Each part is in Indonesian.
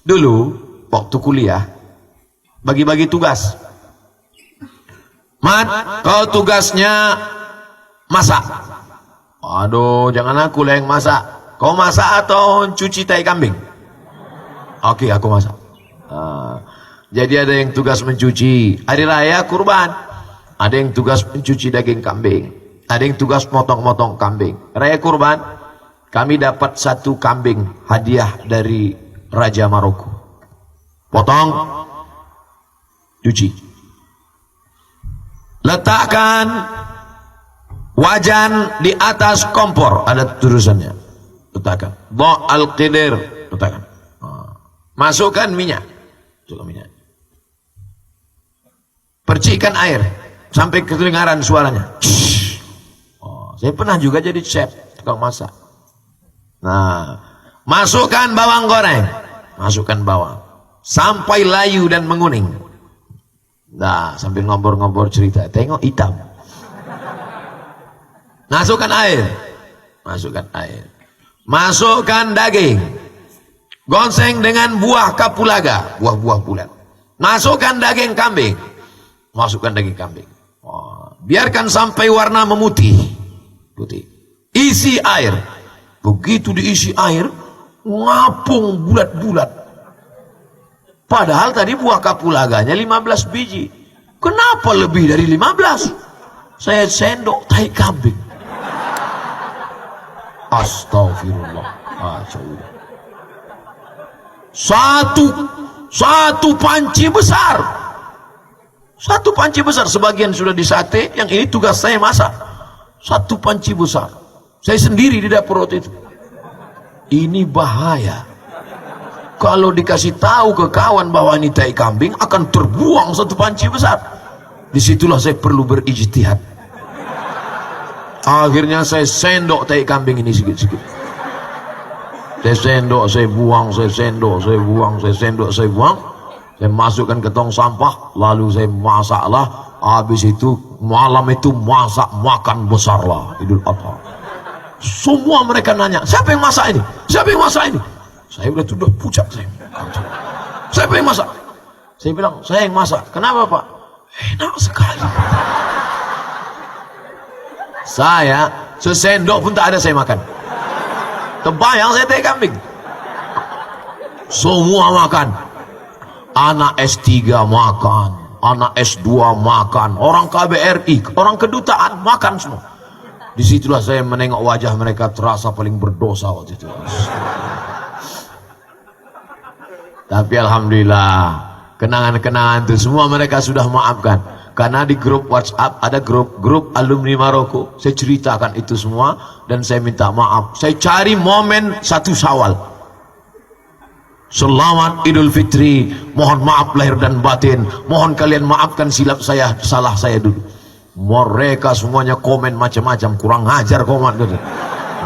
Dulu waktu kuliah bagi-bagi tugas. Mat, kau tugasnya masak. Aduh, jangan aku lah yang masak. Kau masak atau cuci tai kambing? Oke, aku masak. Jadi ada yang tugas mencuci hari raya kurban, ada yang tugas mencuci daging kambing, ada yang tugas motong-motong kambing. Raya kurban, kami dapat 1 kambing hadiah dari Raja Maroko. Potong, cuci, letakkan wajan di atas kompor, ada tulisannya, letakkan Dha' al-Qidir, letakkan, masukkan minyak, percikan air sampai kedengaran suaranya. Saya pernah juga jadi chef, tukang masak. Nah, masukkan bawang goreng, masukkan bawang sampai layu dan menguning. Nah, sambil ngobrol-ngobrol cerita, tengok hitam. Masukkan air, masukkan air, masukkan daging, gonceng dengan buah kapulaga, buah-buah bulat. Masukkan daging kambing, masukkan daging kambing. Biarkan sampai warna memutih, putih. Isi air. Begitu diisi air, ngapung bulat-bulat. Padahal tadi buah kapulaganya 15 biji. Kenapa lebih dari 15? Saya sendok tai kambing. Astagfirullah. Satu panci besar. Satu panci besar. Sebagian sudah disate, yang ini tugas saya masak. Satu panci besar. Saya sendiri di dapur waktu itu. Ini bahaya. Kalau dikasih tahu ke kawan bahwa ini tai kambing, akan terbuang 1 panci besar. Disitulah saya perlu berijtihad. Akhirnya saya sendok tai kambing ini sikit-sikit. Saya sendok, saya buang, saya sendok, saya buang, saya sendok, saya buang. Saya masukkan ke tong sampah, lalu saya masaklah. Habis itu malam itu masak makan besarlah Idul Adha. Semua mereka nanya, siapa yang masak ini? Siapa yang masak ini? Saya sudah pucat saya. Siapa yang masak? Saya bilang, saya yang masak. Kenapa, Pak? Enak sekali. Saya sesendok pun tak ada saya makan. Terbayang saya tai kambing. Semua makan. Anak S3 makan, anak S2 makan, orang KBRI, orang kedutaan makan semua. Disitulah saya menengok wajah mereka, terasa paling berdosa waktu itu. Tapi alhamdulillah, kenangan-kenangan itu semua mereka sudah maafkan. Karena di grup WhatsApp ada grup alumni Maroko. Saya ceritakan itu semua dan saya minta maaf. Saya cari momen 1 Syawal. Selamat Idul Fitri. Mohon maaf lahir dan batin. Mohon kalian maafkan silap saya, salah saya dulu. Mereka semuanya komen macam-macam, kurang ngajar komen gitu.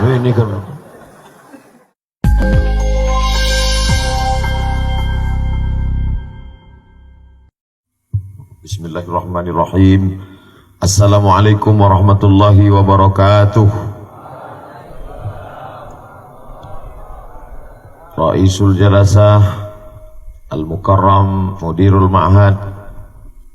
Ini kan. Bismillahirrahmanirrahim. Assalamualaikum warahmatullahi wabarakatuh. Raisul Jalasah Al-Mukarram Mudirul Ma'had,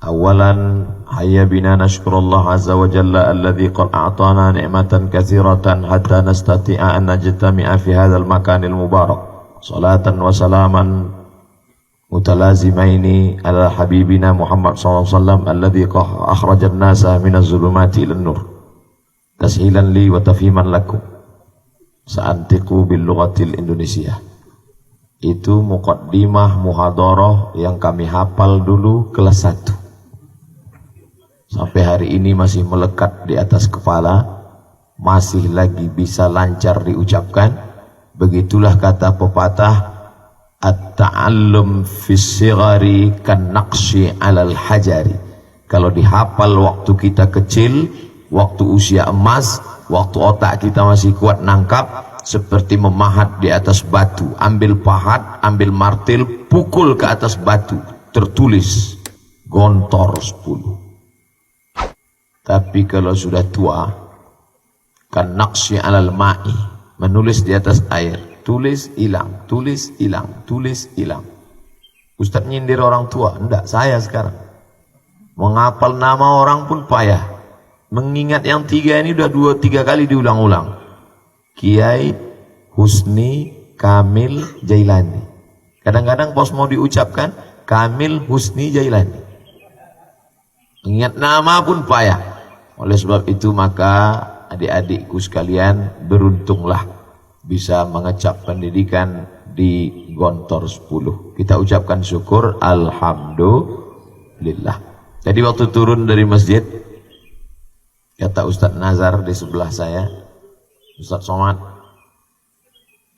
awalan hayya bina nashkurullah azza wa jalla alladhi qad a'tana ni'matan katsiratan hatta nastati'a an najtami'a fi hadzal makanil mubarak. Salatan wa salaman mutalazimaini ala habibina Muhammad sallallahu alaihi wasallam alladhi akhrajan nasa minaz zulumati ilan nur tashilan li wa tafhiman lakum. Sa'antiqu bil lughatil Indonesia. Itu muqaddimah muhadarah yang kami hafal dulu kelas 1. Sampai hari ini masih melekat di atas kepala, masih lagi bisa lancar diucapkan. Begitulah kata pepatah, at-ta'allum fis sighari kan naqshi 'alal hajari. Kalau dihafal waktu kita kecil, waktu usia emas, waktu otak kita masih kuat nangkap, seperti memahat di atas batu. Ambil pahat, ambil martil, pukul ke atas batu, tertulis Gontor 10. Tapi kalau sudah tua, kan naqshi 'alal ma'i, menulis di atas air, tulis hilang, tulis hilang, tulis hilang. Ustaz nyindir orang tua, enggak, saya sekarang. Menghafal nama orang pun payah. Mengingat yang 3 ini udah 2-3 kali diulang-ulang. Kiai Husni Kamil Jailani. Kadang-kadang pas mau diucapkan, Kamil Husni Jailani. Mengingat nama pun payah. Oleh sebab itu maka adik-adikku sekalian, beruntunglah bisa mengecap pendidikan di Gontor 10. Kita ucapkan syukur, alhamdulillah. Jadi waktu turun dari masjid, kata Ustadz Nazar di sebelah saya, Ustadz Somad,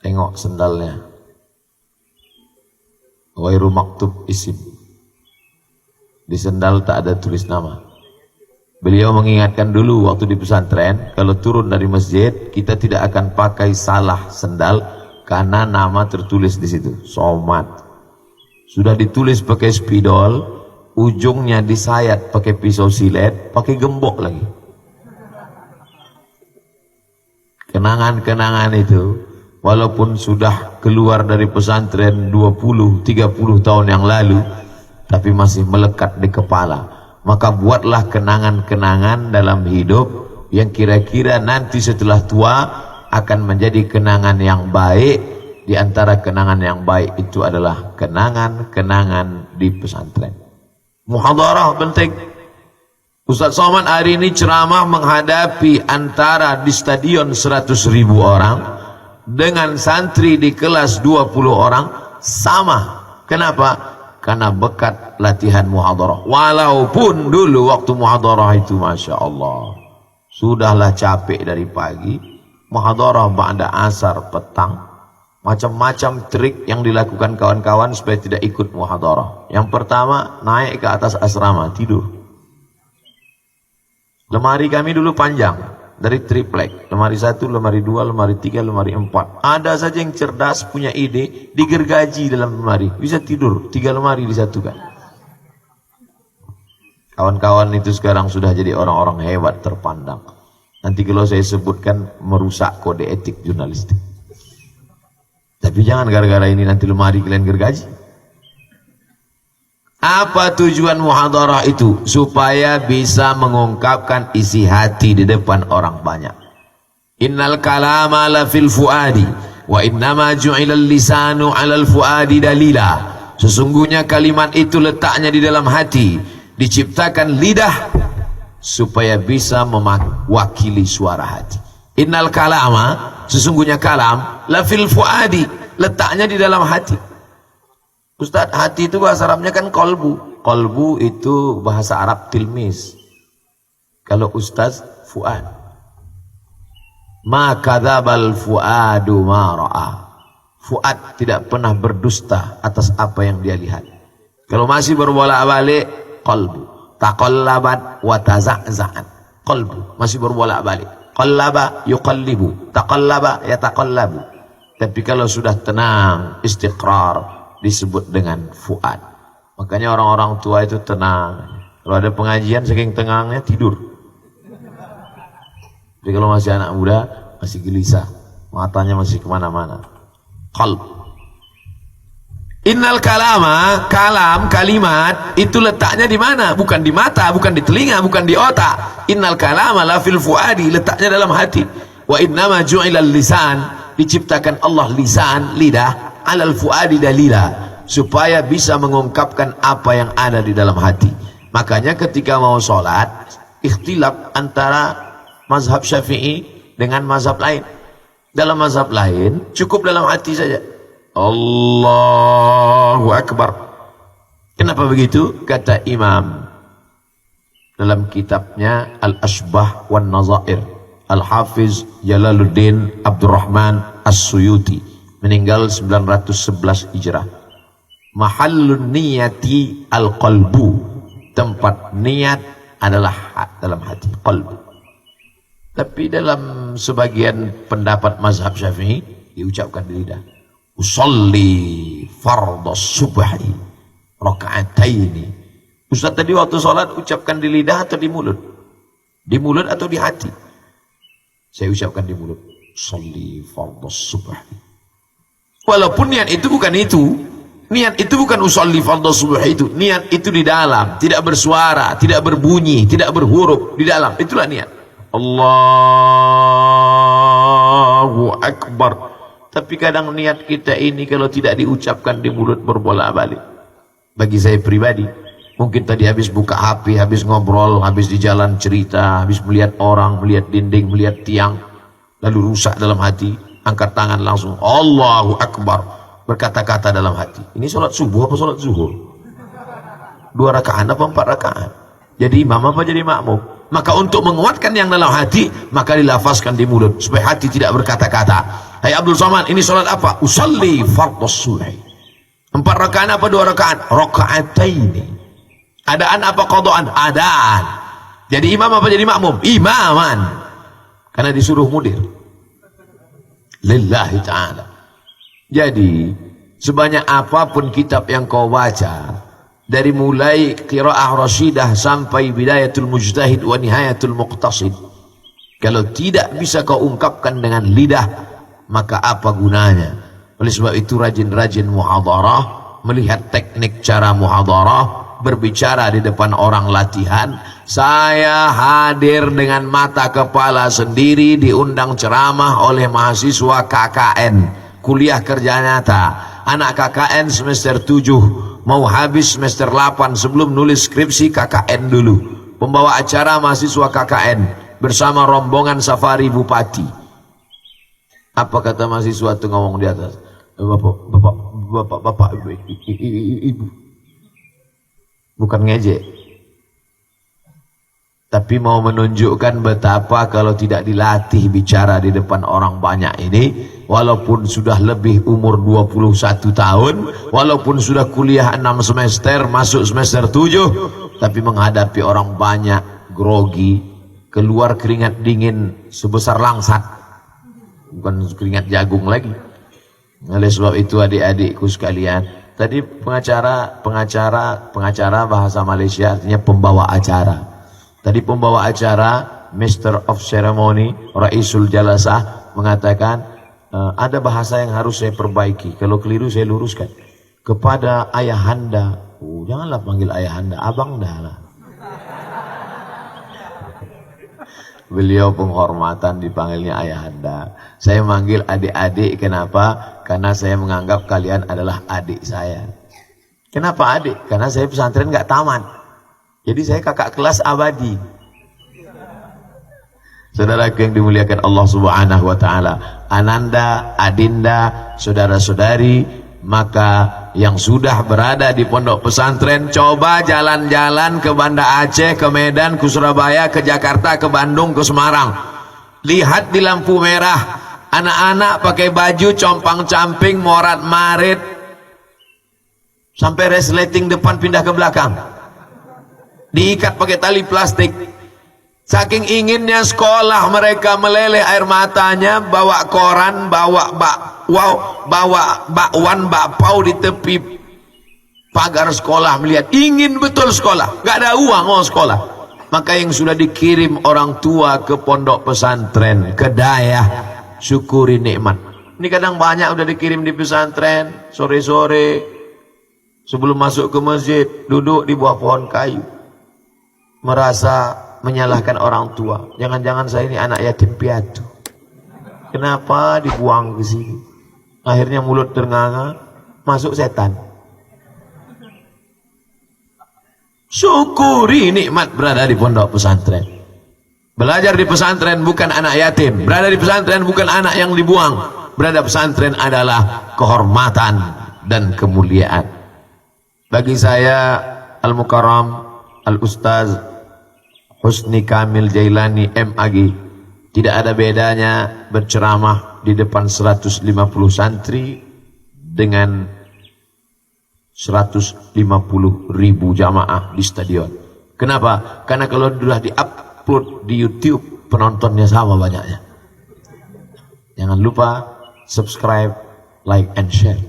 tengok sendalnya. Wairu maktub isim. Di sendal tak ada tulis nama. Beliau mengingatkan dulu waktu di pesantren, kalau turun dari masjid, kita tidak akan pakai salah sendal, karena nama tertulis di situ, Somad. Sudah ditulis pakai spidol, ujungnya disayat pakai pisau silet, pakai gembok lagi. Kenangan-kenangan itu, walaupun sudah keluar dari pesantren 20-30 tahun yang lalu, tapi masih melekat di kepala. Maka buatlah kenangan-kenangan dalam hidup yang kira-kira nanti setelah tua akan menjadi kenangan yang baik. Di antara kenangan yang baik itu adalah kenangan-kenangan di pesantren. Muhadarah penting. Ustaz Somad hari ini ceramah menghadapi antara di stadion 100.000 orang dengan santri di kelas 20 orang sama. Kenapa? Karena bekat latihan muhadarah. Walaupun dulu waktu muhadarah itu Masya Allah sudahlah capek dari pagi, muhadarah ba'da asar petang, macam-macam trik yang dilakukan kawan-kawan supaya tidak ikut muhadarah. Yang pertama, naik ke atas asrama tidur. Lemari kami dulu panjang, dari triplek, lemari 1, lemari 2, lemari 3, lemari 4. Ada saja yang cerdas punya ide, digergaji dalam lemari, bisa tidur 3 lemari disatukan. Kawan-kawan itu sekarang sudah jadi orang-orang hebat terpandang. Nanti kalau saya sebutkan merusak kode etik jurnalistik. Tapi jangan gara-gara ini nanti lemari kalian gergaji. Apa tujuan muhadarah itu? Supaya bisa mengungkapkan isi hati di depan orang banyak. Innal kalama la fil fuadi wa innama ju'ilal lisanu 'alal fuadi dalila. Sesungguhnya kalimat itu letaknya di dalam hati, diciptakan lidah supaya bisa mewakili suara hati. Innal kalama, sesungguhnya kalam, la fil fuadi, letaknya di dalam hati. Ustaz, hati itu bahasa Arabnya kan kolbu. Kolbu itu bahasa Arab tilmis. Kalau Ustaz, fuad. Ma kadzabal fuadu ma ra'a. Fuad tidak pernah berdusta atas apa yang dia lihat. Kalau masih berbolak-balik, kolbu. Taqallabat wa taza'za'an. Kolbu masih berbolak-balik. Qallaba yuqallibu. Taqallaba yataqallabu. Tapi kalau sudah tenang, istiqrar, disebut dengan fuad. Makanya orang-orang tua itu tenang. Kalau ada pengajian saking tenangnya tidur. Jadi kalau masih anak muda masih gelisah, matanya masih kemana-mana. Qalb. Innal kalama, kalam, kalimat itu letaknya di mana? Bukan di mata, bukan di telinga, bukan di otak. Innal kalama la fil fuadi, letaknya dalam hati. Wa innama ju'ilal lisan, diciptakan Allah lisan, lidah, alal fuadi dalila, supaya bisa mengungkapkan apa yang ada di dalam hati. Makanya ketika mau sholat, ikhtilaf antara mazhab Syafi'i dengan mazhab lain. Dalam mazhab lain cukup dalam hati saja, Allahu Akbar. Kenapa begitu? Kata Imam dalam kitabnya Al-Ashbah wan Nazair, Al-Hafiz Jalaluddin Abdurrahman As-Suyuti, meninggal 911 Hijrah. Mahallun niyati al-qalbu, tempat niat adalah dalam hati, qalbu. Tapi dalam sebagian pendapat mazhab Syafi'i diucapkan di lidah. Usolli fardhu subhi raka'ataini. Ustaz tadi waktu sholat ucapkan di lidah atau di mulut? Di mulut atau di hati? Saya ucapkan di mulut. Usolli fardhu subhi. Walaupun niat itu bukan itu, Niat itu bukan usolli fardhu subuh itu. Niat itu di dalam, tidak bersuara, tidak berbunyi, tidak berhuruf, di dalam. Itulah niat. Allahu Akbar. Tapi kadang niat kita ini kalau tidak diucapkan di mulut berbolak-balik. Bagi saya pribadi, mungkin tadi habis buka HP, habis ngobrol, habis di jalan cerita, habis melihat orang, melihat dinding, melihat tiang, lalu rusak dalam hati, angkat tangan langsung Allahu Akbar, berkata-kata dalam hati. Ini sholat subuh apa sholat zuhur? 2 rakaat apa 4 rakaat? Jadi imam apa jadi makmum? Maka untuk menguatkan yang dalam hati, maka dilafazkan di mulut supaya hati tidak berkata-kata. Hai Abdul Somad, ini sholat apa? Usalli fardhu subhi. 4 rakaat apa 2 rakaat? Raka'ataini. Adaan apa qadaan? Adaan. Jadi imam apa jadi makmum? Imaman. Karena disuruh mudir. Lillahi ta'ala. Jadi sebanyak apapun kitab yang kau baca, dari mulai qiraah rasyidah sampai bidayatul mujtahid wa nihayatul muqtasid, kalau tidak bisa kau ungkapkan dengan lidah, maka apa gunanya? Oleh sebab itu rajin-rajin muhadarah, melihat teknik cara muhadarah, berbicara di depan orang latihan. Saya hadir dengan mata kepala sendiri diundang ceramah oleh mahasiswa KKN, kuliah kerja nyata. Anak KKN semester 7 mau habis semester 8, sebelum nulis skripsi KKN dulu. Pembawa acara mahasiswa KKN bersama rombongan safari bupati. Apa kata mahasiswa itu ngomong di atas? Bapak, ibu. Bukan ngejek, tapi mau menunjukkan betapa kalau tidak dilatih bicara di depan orang banyak ini, walaupun sudah lebih umur 21 tahun, walaupun sudah kuliah 6 semester, masuk semester 7, tapi menghadapi orang banyak grogi, keluar keringat dingin sebesar langsat, bukan keringat jagung lagi. Oleh sebab itu adik-adikku sekalian, tadi pengacara bahasa Malaysia artinya pembawa acara. Tadi pembawa acara, Master of Ceremony, Raisul Jalasah mengatakan ada bahasa yang harus saya perbaiki. Kalau keliru saya luruskan. Kepada ayahanda, janganlah panggil ayahanda, abang dah lah. Beliau penghormatan dipanggilnya ayahanda. Saya manggil adik-adik, kenapa? Karena saya menganggap kalian adalah adik saya. Kenapa adik? Karena saya pesantren nggak tamat. Jadi saya kakak kelas abadi. Saudaraku yang dimuliakan Allah Subhanahu wa taala, ananda, adinda, saudara-saudari, maka yang sudah berada di pondok pesantren, coba jalan-jalan ke Banda Aceh, ke Medan, ke Surabaya, ke Jakarta, ke Bandung, ke Semarang. Lihat di lampu merah, anak-anak pakai baju compang-camping, morat-marit, sampai resleting depan pindah ke belakang, diikat pakai tali plastik. Saking inginnya sekolah, mereka meleleh air matanya, bawa koran, bawa bakwan, bakpao di tepi pagar sekolah, melihat ingin betul sekolah, gak ada uang mau sekolah. Maka yang sudah dikirim orang tua ke pondok pesantren, ke dayah, syukuri nikmat. Ini kadang banyak udah dikirim di pesantren, sore-sore sebelum masuk ke masjid duduk di bawah pohon kayu, merasa menyalahkan orang tua. Jangan-jangan saya ini anak yatim piatu, kenapa dibuang ke sini? Akhirnya mulut ternganga, masuk setan. Syukuri nikmat berada di pondok pesantren. Belajar di pesantren bukan anak yatim, berada di pesantren bukan anak yang dibuang. Berada pesantren adalah kehormatan dan kemuliaan. Bagi saya Al-Mukarram Al-Ustaz Husni Kamil Jailani MAG, tidak ada bedanya berceramah di depan 150 santri dengan 150.000 jamaah di stadion. Kenapa? Karena kalau sudah di-upload di YouTube, penontonnya sama banyaknya. Jangan lupa subscribe, like, and share.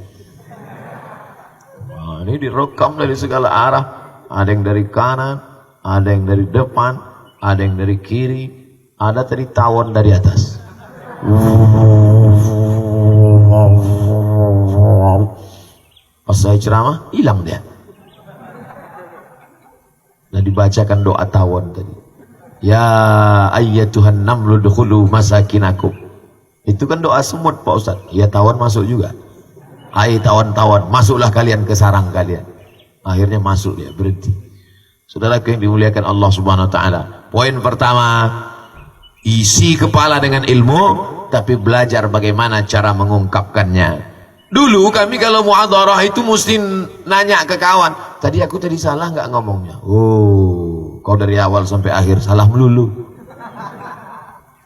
Nah, ini direkam dari segala arah. Ada yang dari kanan, ada yang dari depan, ada yang dari kiri, ada tadi tawon dari atas. Pas saya ceramah, hilang dia. Nah, dibacakan doa tawon tadi. Ya ayyatuhan namlu dukhulu masakinakum. Itu kan doa semut Pak Ustaz. Ya tawon masuk juga. Hai tawon-tawon, masuklah kalian ke sarang kalian. Akhirnya masuk dia, berhenti. Saudaraku yang dimuliakan Allah Subhanahu wa taala. Poin pertama, isi kepala dengan ilmu, tapi belajar bagaimana cara mengungkapkannya. Dulu kami kalau muhadharah itu mesti nanya ke kawan, tadi salah nggak ngomongnya? Oh, kau dari awal sampai akhir salah melulu.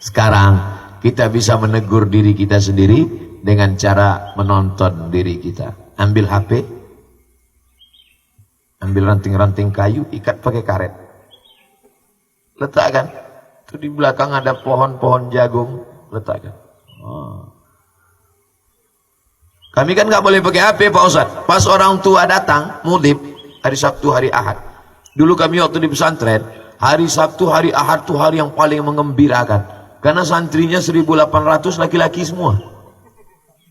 Sekarang kita bisa menegur diri kita sendiri dengan cara menonton diri kita. Ambil HP, ambil ranting-ranting kayu, ikat pakai karet, letakkan. Itu di belakang ada pohon-pohon jagung, letakkan. Oh. Kami kan nggak boleh pakai HP Pak Ustadz. Pas orang tua datang, mudib, hari Sabtu, hari Ahad. Dulu kami waktu di pesantren, hari Sabtu, hari Ahad itu hari yang paling mengembirakan. Karena santrinya 1.800 laki-laki semua.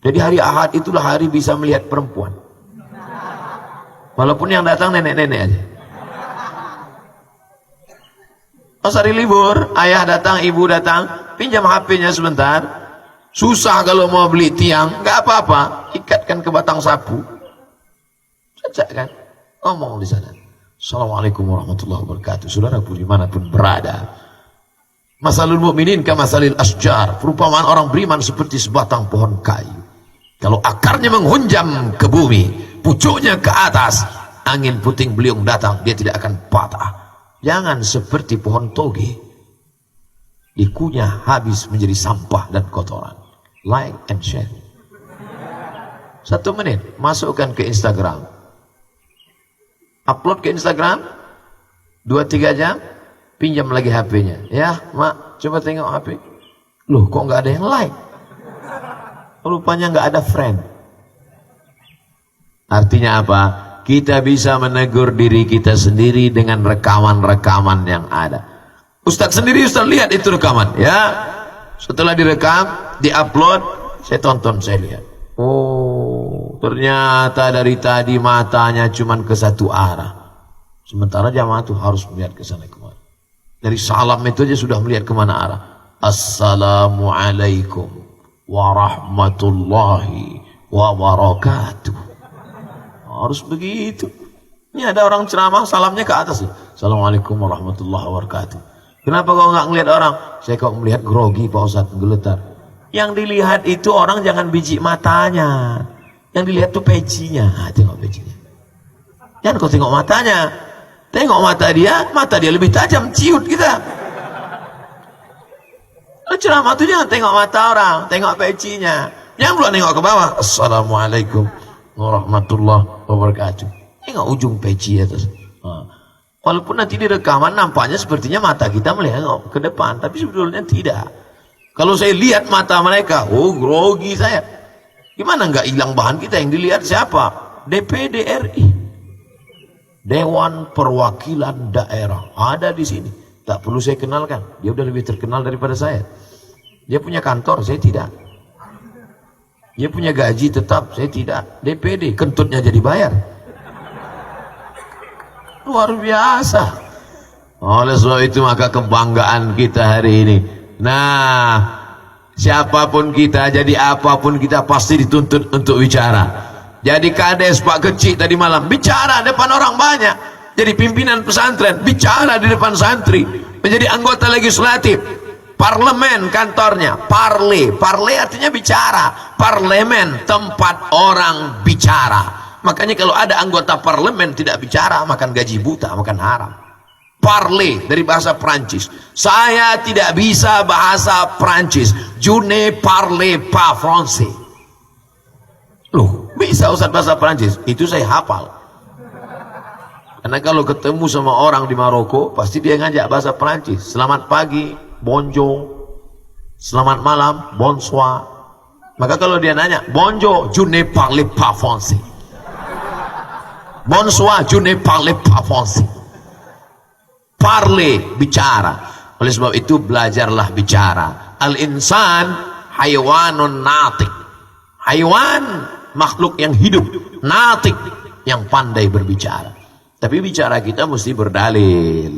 Jadi hari Ahad itulah hari bisa melihat perempuan. Walaupun yang datang nenek-nenek aja. Pas hari libur, ayah datang, ibu datang, pinjam HP-nya sebentar. Susah kalau mau beli tiang, nggak apa-apa, ikatkan ke batang sapu, saja kan, ngomong di sana. Assalamualaikum warahmatullahi wabarakatuh. Saudara pun dimanapun berada, masalul mu'minin kamasalil asjar, perumpamaan orang beriman seperti sebatang pohon kayu. Kalau akarnya menghunjam ke bumi, pucuknya ke atas, angin puting beliung datang, dia tidak akan patah. Jangan seperti pohon toge, dikunyah habis menjadi sampah dan kotoran. Like and share. 1 menit, masukkan ke Instagram, upload ke Instagram, 2-3 jam, pinjam lagi HP-nya. Ya mak, coba tengok HP. Loh kok nggak ada yang like? Rupanya nggak ada friend. Artinya apa? Kita bisa menegur diri kita sendiri dengan rekaman-rekaman yang ada. Ustadz sendiri, Ustadz lihat itu rekaman ya. Setelah direkam, diupload, saya tonton, saya lihat. Oh, ternyata dari tadi matanya cuma ke satu arah. Sementara jamaah itu harus melihat ke sana kemana. Dari salam itu aja sudah melihat kemana arah. Assalamualaikum warahmatullahi wabarakatuh. Harus begitu. Ini ada orang ceramah, salamnya ke atas. Assalamualaikum warahmatullahi wabarakatuh. Kenapa kau nggak ngelihat orang? Saya kok melihat grogi Pak Ustadz, geletar. Yang dilihat itu orang jangan biji matanya. Yang dilihat tuh pecinya. Tengok pecinya. Jangan kau tengok matanya. Tengok mata dia lebih tajam, ciut kita. Ceramah itu jangan tengok mata orang, tengok pecinya. Jangan pula nengok ke bawah. Assalamualaikum warahmatullahi wabarakatuh. Tengok ujung peci atas. Walaupun nanti di rekaman nampaknya sepertinya mata kita melihat ke depan, tapi sebetulnya tidak. Kalau saya lihat mata mereka, oh grogi saya. Gimana nggak hilang bahan kita? Yang dilihat siapa? DPD RI, Dewan Perwakilan Daerah, ada di sini. Tak perlu saya kenalkan, dia udah lebih terkenal daripada saya. Dia punya kantor, saya tidak. Dia punya gaji tetap, saya tidak. DPD, kentutnya jadi bayar. Luar biasa. Oleh sebab itu maka kebanggaan kita hari ini. Nah, siapapun kita, jadi apapun kita pasti dituntut untuk bicara. Jadi kades Pak Kecik tadi malam, bicara depan orang banyak. Jadi pimpinan pesantren, bicara di depan santri. Menjadi anggota legislatif, parlemen kantornya, parle artinya bicara. Parlemen tempat orang bicara. Makanya kalau ada anggota parlemen tidak bicara, makan gaji buta, makan haram. Parler dari bahasa Prancis. Saya tidak bisa bahasa Prancis. Je ne parle pas français. Loh, bisa Ustaz bahasa Prancis? Itu saya hafal. Karena kalau ketemu sama orang di Maroko, pasti dia ngajak bahasa Prancis. Selamat pagi, bonjour. Selamat malam, bonsoir. Maka kalau dia nanya, bonjour, je ne parle pas français. Bonsoir, je ne parle pas français. Parle, bicara. Oleh sebab itu belajarlah bicara. Al-insan haywanun natik. Haywan makhluk yang hidup, natik, yang pandai berbicara. Tapi bicara kita mesti berdalil.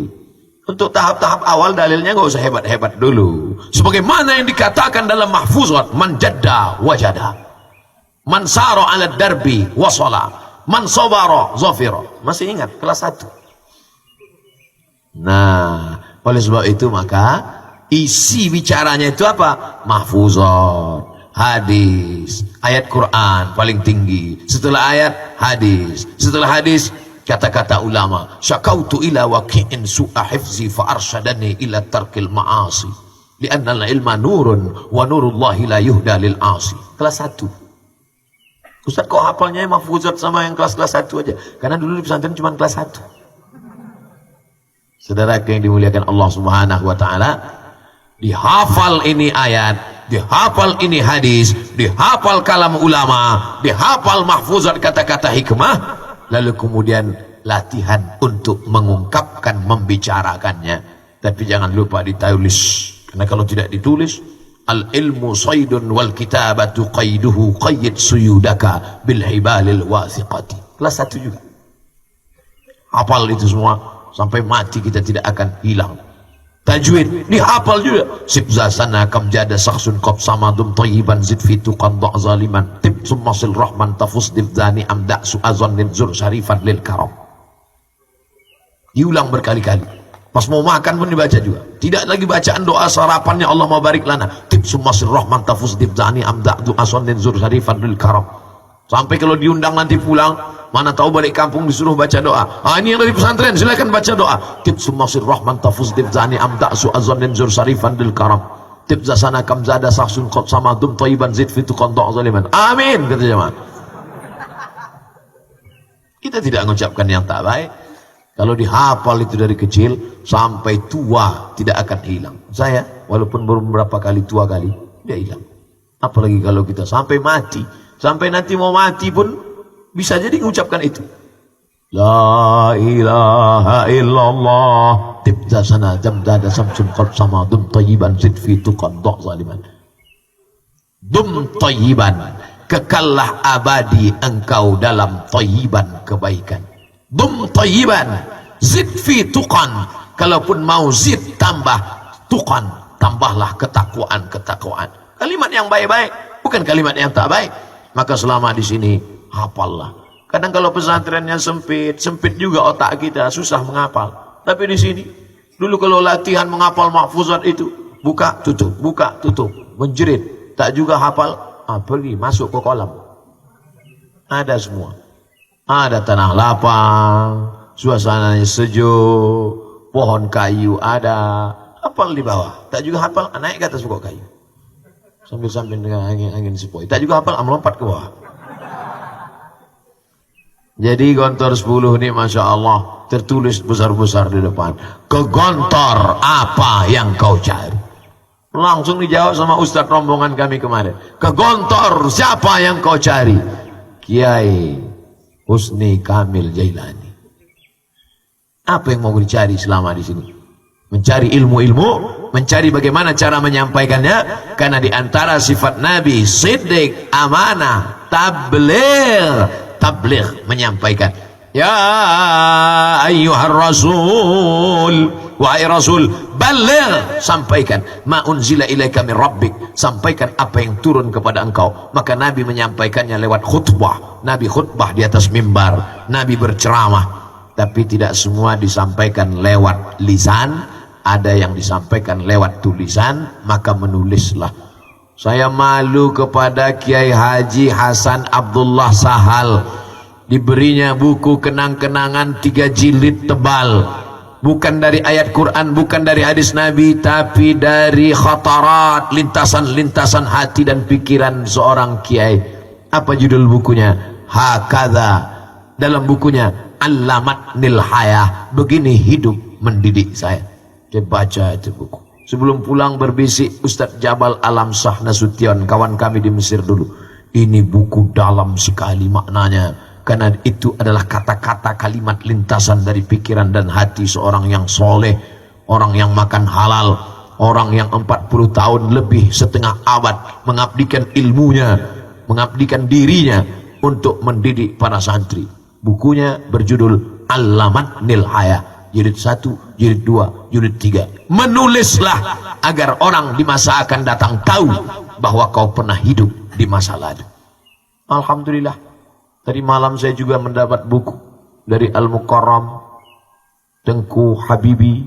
Untuk tahap-tahap awal dalilnya nggak usah hebat-hebat dulu. Sebagaimana yang dikatakan dalam mahfuzat, man jadda wajada, man saro ala darbi wasala, man sabara zafira. Masih ingat kelas 1? Nah, oleh sebab itu maka isi bicaranya itu apa? Mahfuzat, hadis, ayat Quran paling tinggi. Setelah ayat, hadis. Setelah hadis, kata-kata ulama. Syakautu ila waqi'in su'a hifzi fa arsyadani ila tarkil ma'asi. Lianna al-ilma nurun wa nurullahi la yuhda lil asi. Kelas 1. Ustaz kok hafalnya mahfuzat sama yang kelas-kelas 1 aja? Karena dulu di pesantren cuma kelas 1. Saudara yang dimuliakan Allah Subhanahu wa taala, dihafal ini ayat, dihafal ini hadis, dihafal kalam ulama, dihafal mahfuzat kata-kata hikmah, lalu kemudian latihan untuk mengungkapkan, membicarakannya. Tapi jangan lupa ditulis, karena kalau tidak ditulis, al ilmu saydun wal kitabatu qayduhu qayyid suyudaka bil hibalil wasiqati. Kelas 1 juga hafal itu semua. Sampai mati kita tidak akan hilang. Tajwid dihafal juga. Sibza sana kam jada saksun qab samadum tayyiban zid fitu qadda zaliman tib summasil rahman tafus divdani amda su'azan zur syarifan lil karam. Diulang berkali-kali. Pas mau makan pun dibaca juga. Tidak lagi bacaan doa sarapannya Allah mau barik lana. Tib summasil rahman tafus divdani amda su'azan zur syarifan lil karam. Sampai kalau diundang nanti pulang, mana tahu balik kampung disuruh baca doa. Ini yang dari pesantren, silakan baca doa. Tib sumasir rahman tafuz divzani amda su'azan zur sarifan dil karam. Tib zasana kam zada saksun qad samadum tayyiban zid fitu qadda zaliman. Amin, kata jemaah. Kita tidak mengucapkan yang tak baik. Kalau dihafal itu dari kecil sampai tua tidak akan hilang. Saya walaupun baru beberapa kali tua kali, tidak hilang. Apalagi kalau kita sampai mati. Sampai nanti mau mati pun bisa jadi mengucapkan itu. La ilaha illallah tibza sana jamdada samsun qad sama dum tayyiban zid fi tuqadda zaliman. Dum tayyiban, kekallah abadi engkau dalam tayyiban kebaikan. Dum tayyiban zid fi tuqan, kalaupun mau zid tambah tuqan, tambahlah ketakwaan. Kalimat yang baik-baik, bukan kalimat yang tak baik. Maka selama di sini hafallah. Kadang kalau pesantrennya sempit juga otak kita, susah menghafal. Tapi di sini dulu kalau latihan menghafal mahfuzat itu, buka tutup, menjerit, tak juga hafal, pergi masuk ke kolam. Ada semua. Ada tanah lapang, suasananya sejuk, pohon kayu ada, hafal di bawah. Tak juga hafal, naik ke atas pokok kayu. Sambil dengan angin sepoi. Tak juga hafal, melompat ke bawah. Jadi Gontor 10 ini Masya Allah tertulis besar-besar di depan. Ke Gontor apa yang kau cari? Langsung dijawab sama Ustadz rombongan kami kemarin. Ke Gontor siapa yang kau cari? Kiai Husni Kamil Jailani. Apa yang mau dicari selama di sini? Mencari ilmu-ilmu, mencari bagaimana cara menyampaikannya, karena di antara sifat Nabi siddiq, amanah, tabligh menyampaikan. Ya ayyuhar rasul, wahai rasul, baligh, sampaikan ma unzila ilaika min rabbik, sampaikan apa yang turun kepada engkau. Maka Nabi menyampaikannya lewat khutbah. Nabi khutbah di atas mimbar, Nabi berceramah, tapi tidak semua disampaikan lewat lisan. Ada yang disampaikan lewat tulisan, maka menulislah. Saya malu kepada Kiai Haji Hasan Abdullah Sahal, diberinya buku kenang-kenangan 3 jilid tebal, bukan dari ayat Quran, bukan dari hadis Nabi, tapi dari khatarat, lintasan-lintasan hati dan pikiran seorang kiai. Apa judul bukunya? Hakadha. Dalam bukunya Allamatnil Hayah, begini hidup mendidik saya. Dia baca itu buku. Sebelum pulang berbisik Ustadz Jabal Alam Shah Nasution, kawan kami di Mesir dulu. Ini buku dalam sekali maknanya, karena itu adalah kata-kata kalimat lintasan dari pikiran dan hati seorang yang soleh, orang yang makan halal, orang yang 40 tahun lebih, setengah abad mengabdikan ilmunya, mengabdikan dirinya untuk mendidik para santri. Bukunya berjudul Al-Lamat Nil Haya, jilid 1, jilid 2, jilid 3. Menulislah agar orang di masa akan datang tahu bahwa kau pernah hidup di masa lalu. Alhamdulillah, tadi malam saya juga mendapat buku dari Al-Mukarram Tengku Habibi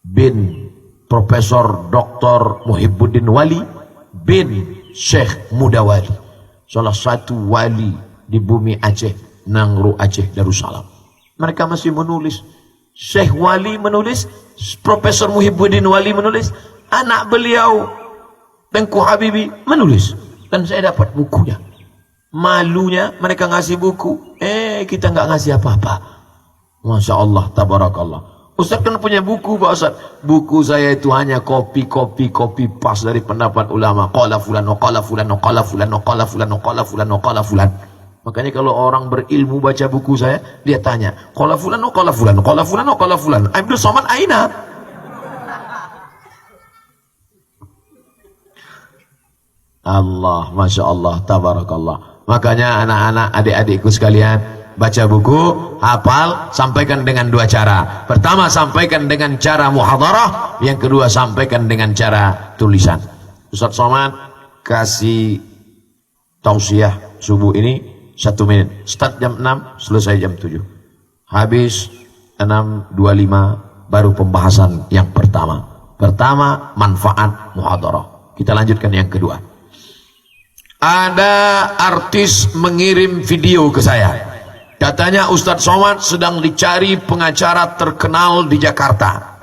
bin Profesor Dr. Muhibbuddin Wali bin Syekh Mudawali, salah satu wali di bumi Aceh, Nangro Aceh Darussalam. Mereka masih menulis. Syekh Wali menulis, Profesor Muhibbuddin Wali menulis, anak beliau Tengku Habibi menulis, dan saya dapat bukunya. Malunya mereka ngasih buku, kita nggak ngasih apa-apa. Masya Allah, tabarakallah. Ustaz kan punya buku, Pak Ustaz. Buku saya itu hanya copy pas dari pendapat ulama. Qala fulan, qala fulan, qala fulan, qala fulan, qala fulan, qala fulan. Makanya kalau orang berilmu baca buku saya, dia tanya, qala fulan, qala fulan, qala fulan, qala fulan. Abdul Somad aina? Allah, Masya Allah, tabarakallah. Makanya anak-anak, adik-adikku sekalian, baca buku, hafal, sampaikan dengan dua cara. Pertama, sampaikan dengan cara muhadarah. Yang kedua, sampaikan dengan cara tulisan. Ustaz Somad kasih tausiah subuh ini 1 menit. Start jam 6, selesai jam 7. Habis 6.25 baru pembahasan yang pertama. Pertama, manfaat muhadarah. Kita lanjutkan yang kedua. Ada artis mengirim video ke saya. Katanya Ustadz Somad sedang dicari pengacara terkenal di Jakarta.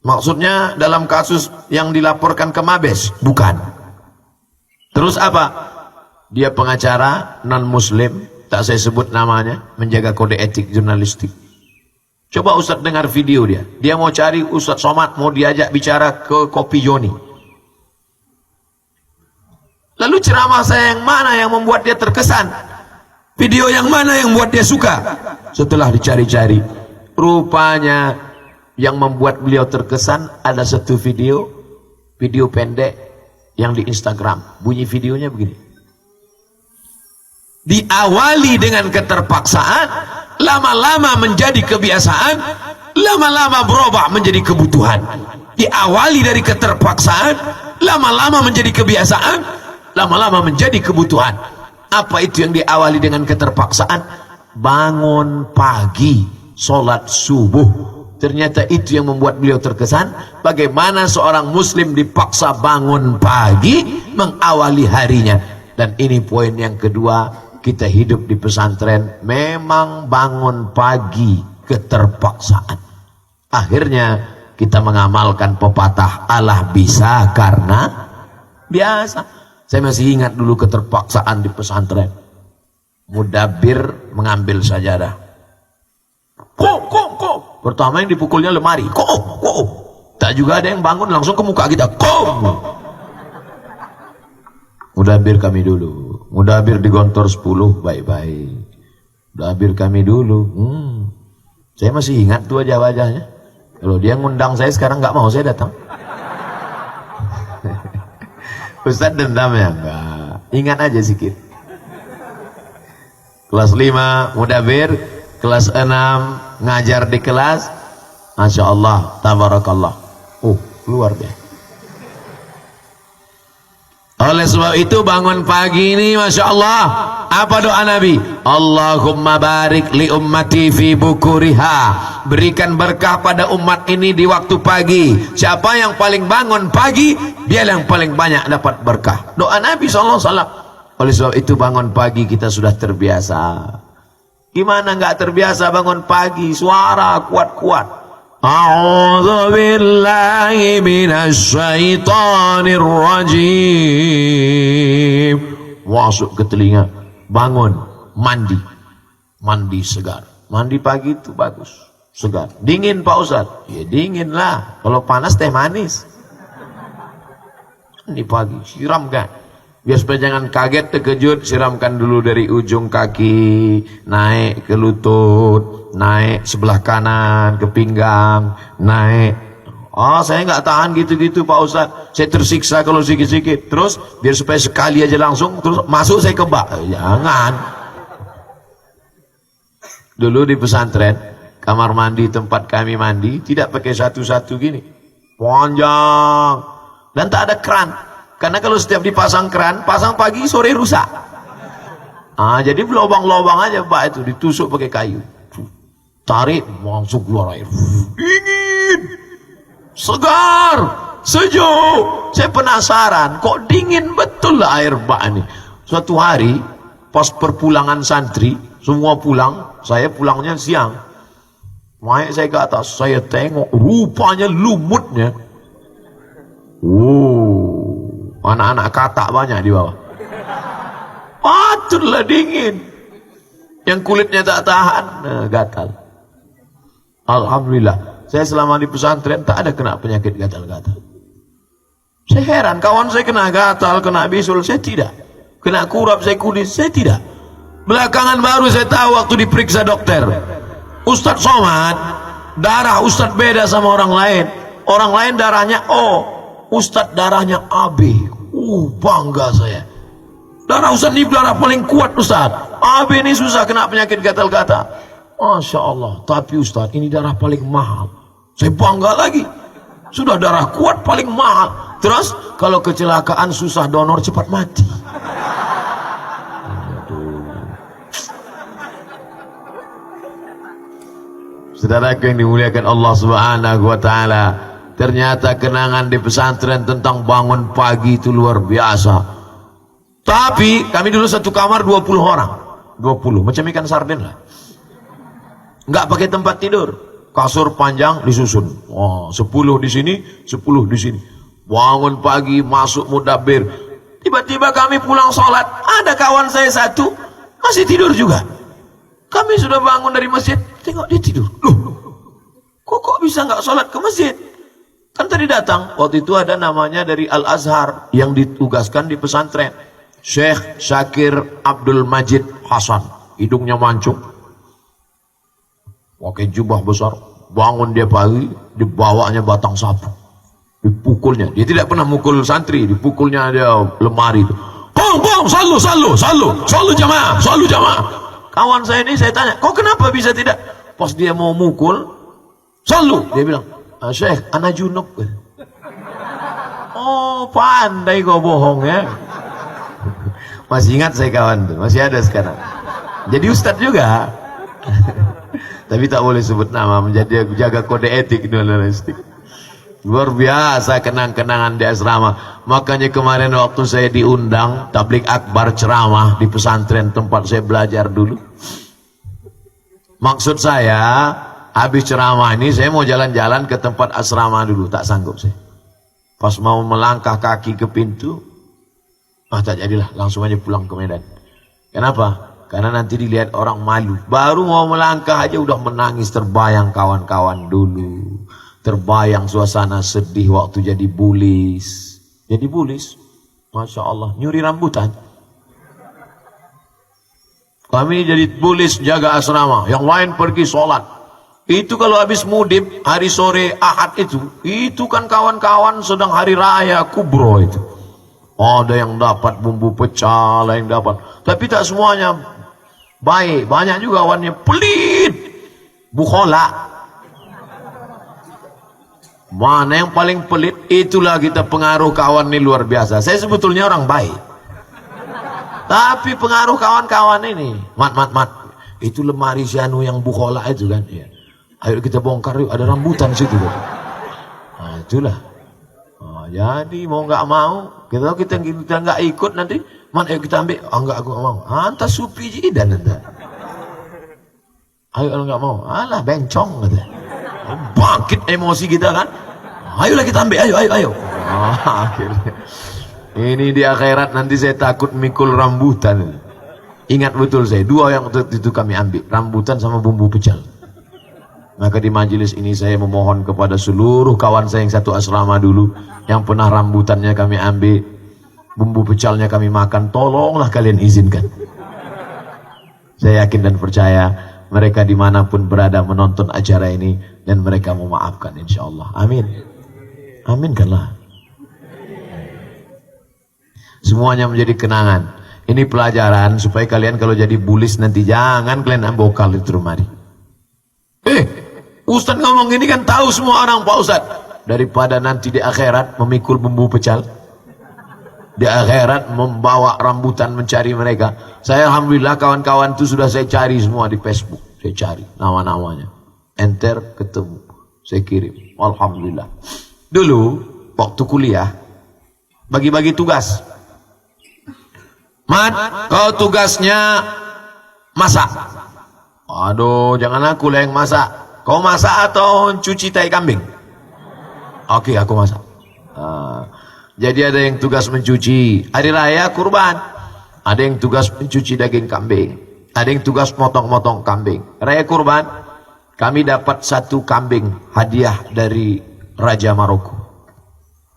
Maksudnya dalam kasus yang dilaporkan ke Mabes? Bukan. Terus apa? Dia pengacara non-muslim, tak saya sebut namanya, menjaga kode etik jurnalistik. Coba Ustadz dengar video dia. Dia mau cari Ustadz Somad, mau diajak bicara ke Kopi Joni. Lalu ceramah saya yang mana yang membuat dia terkesan? Video yang mana yang membuat dia suka? Setelah dicari-cari, rupanya yang membuat beliau terkesan ada satu video pendek yang di Instagram. Bunyi videonya begini. Diawali dengan keterpaksaan, lama-lama menjadi kebiasaan, lama-lama berubah menjadi kebutuhan. Diawali dari keterpaksaan, lama-lama menjadi kebiasaan, lama-lama menjadi kebutuhan. Apa itu yang diawali dengan keterpaksaan? Bangun pagi, sholat subuh. Ternyata itu yang membuat beliau terkesan. Bagaimana seorang muslim dipaksa bangun pagi, mengawali harinya. Dan ini poin yang kedua, kita hidup di pesantren memang bangun pagi keterpaksaan. Akhirnya kita mengamalkan pepatah Allah bisa karena biasa. Saya masih ingat dulu keterpaksaan di pesantren. Mudabir mengambil sajadah. Kok. Pertama yang dipukulnya lemari. Kok. Tak juga ada yang bangun, langsung ke muka kita. Kok. Mudabir kami dulu. Mudabir digontor 10, baik-baik. Mudabir kami dulu. Saya masih ingat tuh wajah-wajahnya. Kalau dia ngundang saya sekarang nggak mau saya datang. Ustaz dendam ya? Enggak. Ingat aja sedikit. Kelas 5 mudabir, kelas 6 ngajar di kelas. Masya Allah, tabarakallah. Keluar deh. Oleh sebab itu bangun pagi ini, Masya Allah, apa doa Nabi? Allahumma barik li ummati fi bukuriha. Berikan berkah pada umat ini di waktu pagi. Siapa yang paling bangun pagi, dia yang paling banyak dapat berkah. Doa Nabi SAW. Oleh sebab itu bangun pagi kita sudah terbiasa. Gimana nggak terbiasa bangun pagi? Suara kuat-kuat. A'udzu billahi minasy syaithanir rajim. Masuk ke telinga, bangun, mandi segar. Mandi pagi itu bagus, segar. Dingin Pak Ustaz? Ya dingin lah. Kalau panas teh manis. Mandi pagi, siramkan. Biar supaya jangan kaget terkejut, siramkan dulu dari ujung kaki, naik ke lutut, naik sebelah kanan ke pinggang, naik. Saya nggak tahan gitu-gitu Pak Ustadz, saya tersiksa kalau sikit-sikit. Terus biar supaya sekali aja langsung, terus masuk saya ke bak. Jangan. Dulu di pesantren, kamar mandi tempat kami mandi tidak pakai satu-satu gini, panjang, dan tak ada keran. Karena kalau setiap dipasang keran, pasang pagi sore rusak. Jadi lubang-lubang aja Pak, itu ditusuk pakai kayu, tarik langsung keluar air, dingin, segar, sejuk. Saya penasaran, kok dingin betul lah air bak ini. Suatu hari pas perpulangan santri semua pulang, saya pulangnya siang, naik saya ke atas, saya tengok rupanya lumutnya, anak-anak katak banyak di bawah. Patutlah dingin, yang kulitnya tak tahan, gatal. Alhamdulillah, saya selama di pesantren tak ada kena penyakit gatal-gatal. Saya heran, kawan saya kena gatal, kena bisul, saya tidak. Kena kurap, saya kudis, saya tidak. Belakangan baru saya tahu waktu diperiksa dokter, Ustadz Somad, darah Ustadz beda sama orang lain. Orang lain darahnya O, Ustadz darahnya AB. Bangga saya. Darah Ustadz ini darah paling kuat Ustadz. AB ini susah kena penyakit gatal-gatal. Masya Allah. Tapi Ustadz ini darah paling mahal. Saya bangga lagi. Sudah darah kuat paling mahal. Terus kalau kecelakaan susah donor cepat mati. Saudaraku yang dimuliakan Allah Subhanahu wa taala, ternyata kenangan di pesantren tentang bangun pagi itu luar biasa. Tapi kami dulu satu kamar 20 orang. 20, macam ikan sarden lah. Enggak pakai tempat tidur. Kasur panjang disusun. 10 di sini, 10 di sini. Bangun pagi masuk mudabbir. Tiba-tiba kami pulang sholat, ada kawan saya satu masih tidur juga. Kami sudah bangun dari masjid, tengok dia tidur. Loh, kok bisa nggak sholat ke masjid? Kan tadi datang, waktu itu ada namanya dari Al-Azhar yang ditugaskan di pesantren, Syekh Syakir Abdul Majid Hasan, hidungnya mancung, pakai jubah besar. Bangun dia pagi, dibawanya batang sapu, dipukulnya. Dia tidak pernah mukul santri, dipukulnya dia lemari itu. Pong, salu jamaah. Kawan saya ini saya tanya, kok kenapa bisa tidak? Pas dia mau mukul, salu, dia bilang, Syekh, ana junub. Oh, pandai kau bohong ya. Masih ingat saya kawan tuh, masih ada sekarang. Jadi ustadz juga. Tapi tak boleh sebut nama, menjadi jaga kode etik jurnalistik. Luar biasa kenang-kenangan di asrama. Makanya kemarin waktu saya diundang tablik akbar ceramah di pesantren tempat saya belajar dulu. Maksud saya, habis ceramah ini saya mau jalan-jalan ke tempat asrama dulu, tak sanggup saya. Pas mau melangkah kaki ke pintu, tak jadilah, langsung aja pulang ke Medan. Kenapa? Karena nanti dilihat orang malu. Baru mau melangkah aja udah menangis, terbayang kawan-kawan dulu. Terbayang suasana sedih waktu jadi bulis. Jadi bulis, Masya Allah, nyuri rambutan. Kami jadi bulis jaga asrama, yang lain pergi sholat. Itu kalau habis mudib, hari sore Ahad itu kan kawan-kawan sedang hari raya kubro itu. Ada yang dapat bumbu pecel, ada yang dapat. Tapi tak semuanya baik, banyak juga kawannya pelit, bukhola. Mana yang paling pelit, itulah kita pengaruh kawan ini luar biasa. Saya sebetulnya orang baik, tapi pengaruh kawan-kawan ini, mat, itu lemari si anu yang bukhola itu kan, ya. Ayo kita bongkar yuk, ada rambutan situ. Nah, itulah. Jadi mau nggak mau, kita nggak ikut nanti, man, ayo kita ambil, enggak aku nggak mau. Anta supi jidan anta. Ayo nggak mau, alah bencong kata. Bangkit emosi kita kan, ayolah kita ambil, ayo. Akhirnya ini di akhirat nanti saya takut mikul rambutan. Ingat betul saya, 2 yang itu kami ambil, rambutan sama bumbu pecel. Maka di majelis ini saya memohon kepada seluruh kawan saya yang satu asrama dulu, yang pernah rambutannya kami ambil, bumbu pecelnya kami makan, tolonglah kalian izinkan. Saya yakin dan percaya mereka dimanapun berada menonton acara ini, dan mereka memaafkan insya Allah. Amin. Aminkanlah. Semuanya menjadi kenangan. Ini pelajaran supaya kalian kalau jadi bulis nanti jangan kalian ambokal itu rumah. Ustadz ngomong ini kan tahu semua orang Pak Ustadz. Daripada nanti di akhirat memikul bumbu pecal. Di akhirat membawa rambutan mencari mereka. Saya alhamdulillah kawan-kawan itu sudah saya cari semua di Facebook. Saya cari nama-namanya. Enter ketemu. Saya kirim. Alhamdulillah. Dulu waktu kuliah bagi-bagi tugas. Mat, kau tugasnya masak. Aduh, jangan aku lah yang masak. Kau masak atau cuci tai kambing? Oke, aku masak. Jadi ada yang tugas mencuci hari raya kurban. Ada yang tugas mencuci daging kambing. Ada yang tugas motong-motong kambing. Raya kurban, kami dapat 1 kambing hadiah dari Raja Maroko.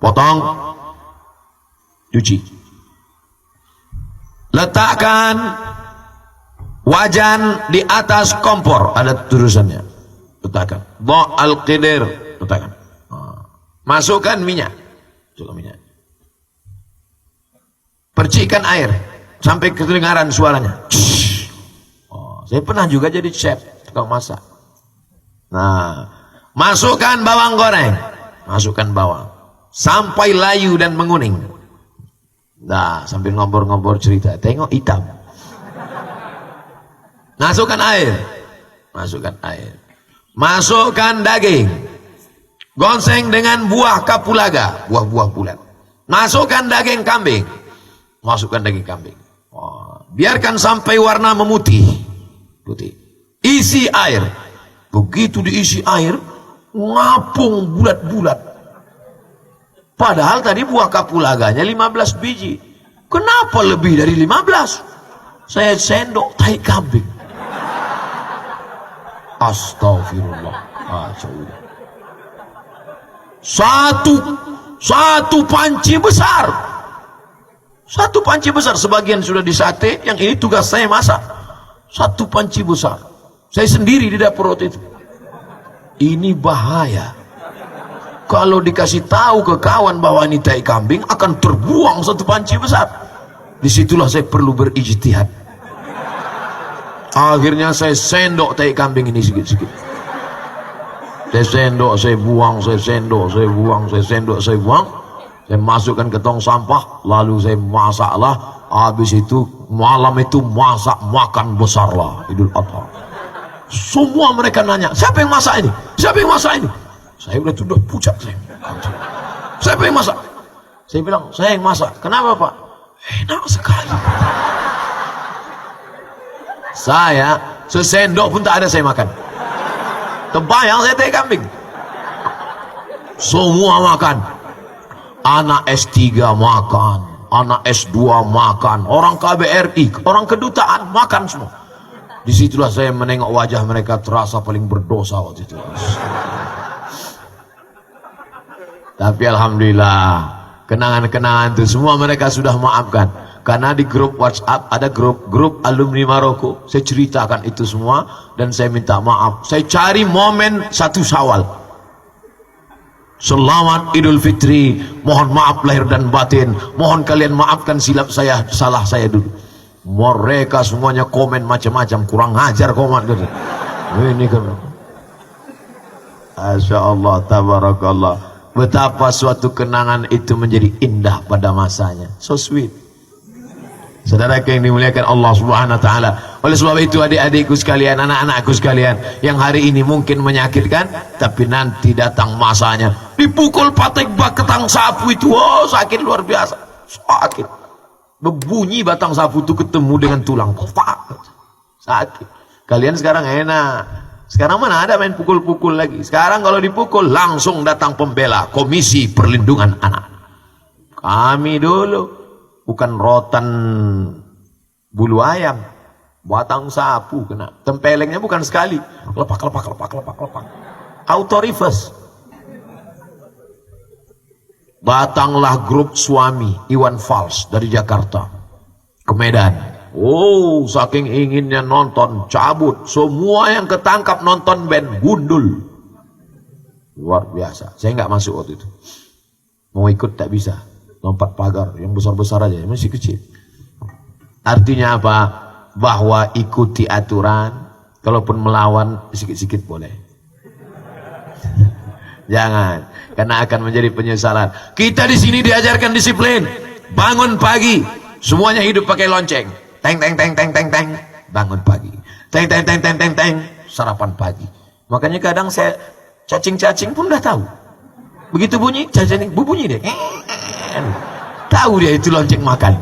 Potong, cuci. Letakkan wajan di atas kompor, ada tulisannya. Letakkan. Dha' al-qidir, letakkan. Masukkan minyak. Masukkan minyak. Percikkan air sampai kedengaran suaranya. Saya pernah juga jadi chef, tukang masak. Nah, masukkan bawang goreng. Masukkan bawang sampai layu dan menguning. Nah, sambil ngobrol-ngobrol cerita, tengok hitam. Masukkan air. Masukkan air. Masukkan daging. Gongseng dengan buah kapulaga, buah-buah bulat. Masukkan daging kambing. Masukkan daging kambing. Biarkan sampai warna memutih. Putih. Isi air. Begitu diisi air, ngapung bulat-bulat. Padahal tadi buah kapulaganya 15 biji. Kenapa lebih dari 15? Saya sendok tai kambing. Astagfirullah. Satu panci besar. Satu panci besar. Sebagian sudah disate, yang ini tugas saya masak. Satu panci besar. Saya sendiri di dapur waktu itu. Ini bahaya. Kalau dikasih tahu ke kawan bahwa ini tai kambing, akan terbuang 1 panci besar. Disitulah saya perlu berijtihad. Akhirnya saya sendok tai kambing ini sikit-sikit. Saya sendok, saya buang, saya sendok, saya buang, saya sendok, saya buang. Saya masukkan ke tong sampah, lalu saya masaklah. Habis itu malam itu masak makan besarlah Idul Adha. Semua mereka nanya, siapa yang masak ini? Siapa yang masak ini? Saya sudah pucat saya. Siapa yang masak? Saya bilang, saya yang masak. Kenapa Pak? Enak sekali. Saya sesendok pun tak ada saya makan. Terbayang saya tai kambing. Semua makan. Anak S3 makan, anak S2 makan, orang KBRI, orang kedutaan makan semua. Disitulah saya menengok wajah mereka, terasa paling berdosa waktu itu. Tapi alhamdulillah, kenangan-kenangan itu semua mereka sudah maafkan. Karena di grup WhatsApp ada grup alumni Maroko. Saya ceritakan itu semua dan saya minta maaf. Saya cari momen 1 Syawal. Selamat Idul Fitri. Mohon maaf lahir dan batin. Mohon kalian maafkan silap saya, salah saya dulu. Mereka semuanya komen macam-macam, kurang ajar komen gitu. Ini kan. Masya Allah, tabarakallah. Betapa suatu kenangan itu menjadi indah pada masanya. So sweet. Saudara yang dimuliakan Allah Subhanahu wa taala. Oleh sebab itu adik-adikku sekalian, anak-anakku sekalian, yang hari ini mungkin menyakitkan, tapi nanti datang masanya. Dipukul patek bak ketang sapu itu, oh sakit luar biasa. Sakit. Berbunyi batang sapu itu ketemu dengan tulang. Sakit. Kalian sekarang enak. Sekarang mana ada main pukul-pukul lagi. Sekarang kalau dipukul langsung datang pembela, Komisi Perlindungan Anak. Kami dulu bukan rotan bulu ayam, batang sapu kena. Tempelengnya bukan sekali, lepak. Auto reverse. Datanglah grup suami Iwan Fals dari Jakarta ke Medan. Oh, saking inginnya nonton, cabut. Semua yang ketangkap nonton band gundul. Luar biasa. Saya nggak masuk waktu itu. Mau ikut tak bisa. Lompat pagar yang besar-besar aja, masih kecil. Artinya apa? Bahwa ikuti aturan, kalaupun melawan sikit-sikit boleh. Jangan, karena akan menjadi penyesalan. Kita di sini diajarkan disiplin. Bangun pagi, semuanya hidup pakai lonceng. Teng teng teng teng teng teng, bangun pagi. Teng teng teng teng teng teng, sarapan pagi. Makanya kadang saya cacing-cacing pun udah tahu. Begitu bunyi, cacing bunyi deh. Tahu dia itu lonceng makan.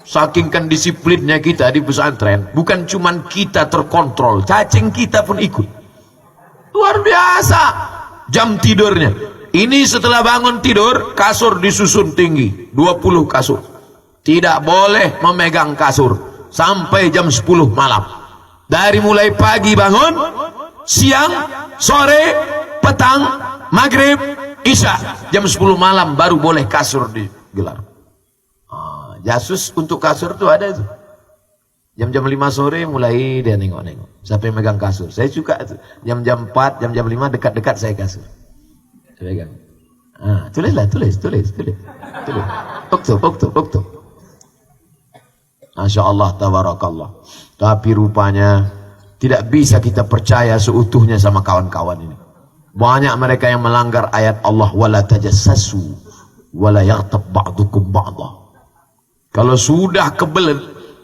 Saking kan disiplinnya kita di pesantren, bukan cuman kita terkontrol, cacing kita pun ikut. Luar biasa. Jam tidurnya. Ini setelah bangun tidur, kasur disusun tinggi, 20 kasur. Tidak boleh memegang kasur sampai jam 10 malam. Dari mulai pagi bangun, siang, sore, petang, maghrib, isya, jam 10 malam baru boleh kasur digelar. Jasus untuk kasur tuh ada itu. Jam-jam 5 sore mulai dia nengok-nengok. Siapa yang megang kasur? Saya suka itu. Jam-jam 4, jam-jam 5 dekat-dekat saya kasur. Saya pegang. Tulislah, tulis. Oktob. Masya Allah, tabarakallah. Tapi rupanya tidak bisa kita percaya seutuhnya sama kawan-kawan ini. Banyak mereka yang melanggar ayat Allah, wala tajassasu wala yaghtab ba'dukum ba'dha. Kalau sudah kebelet,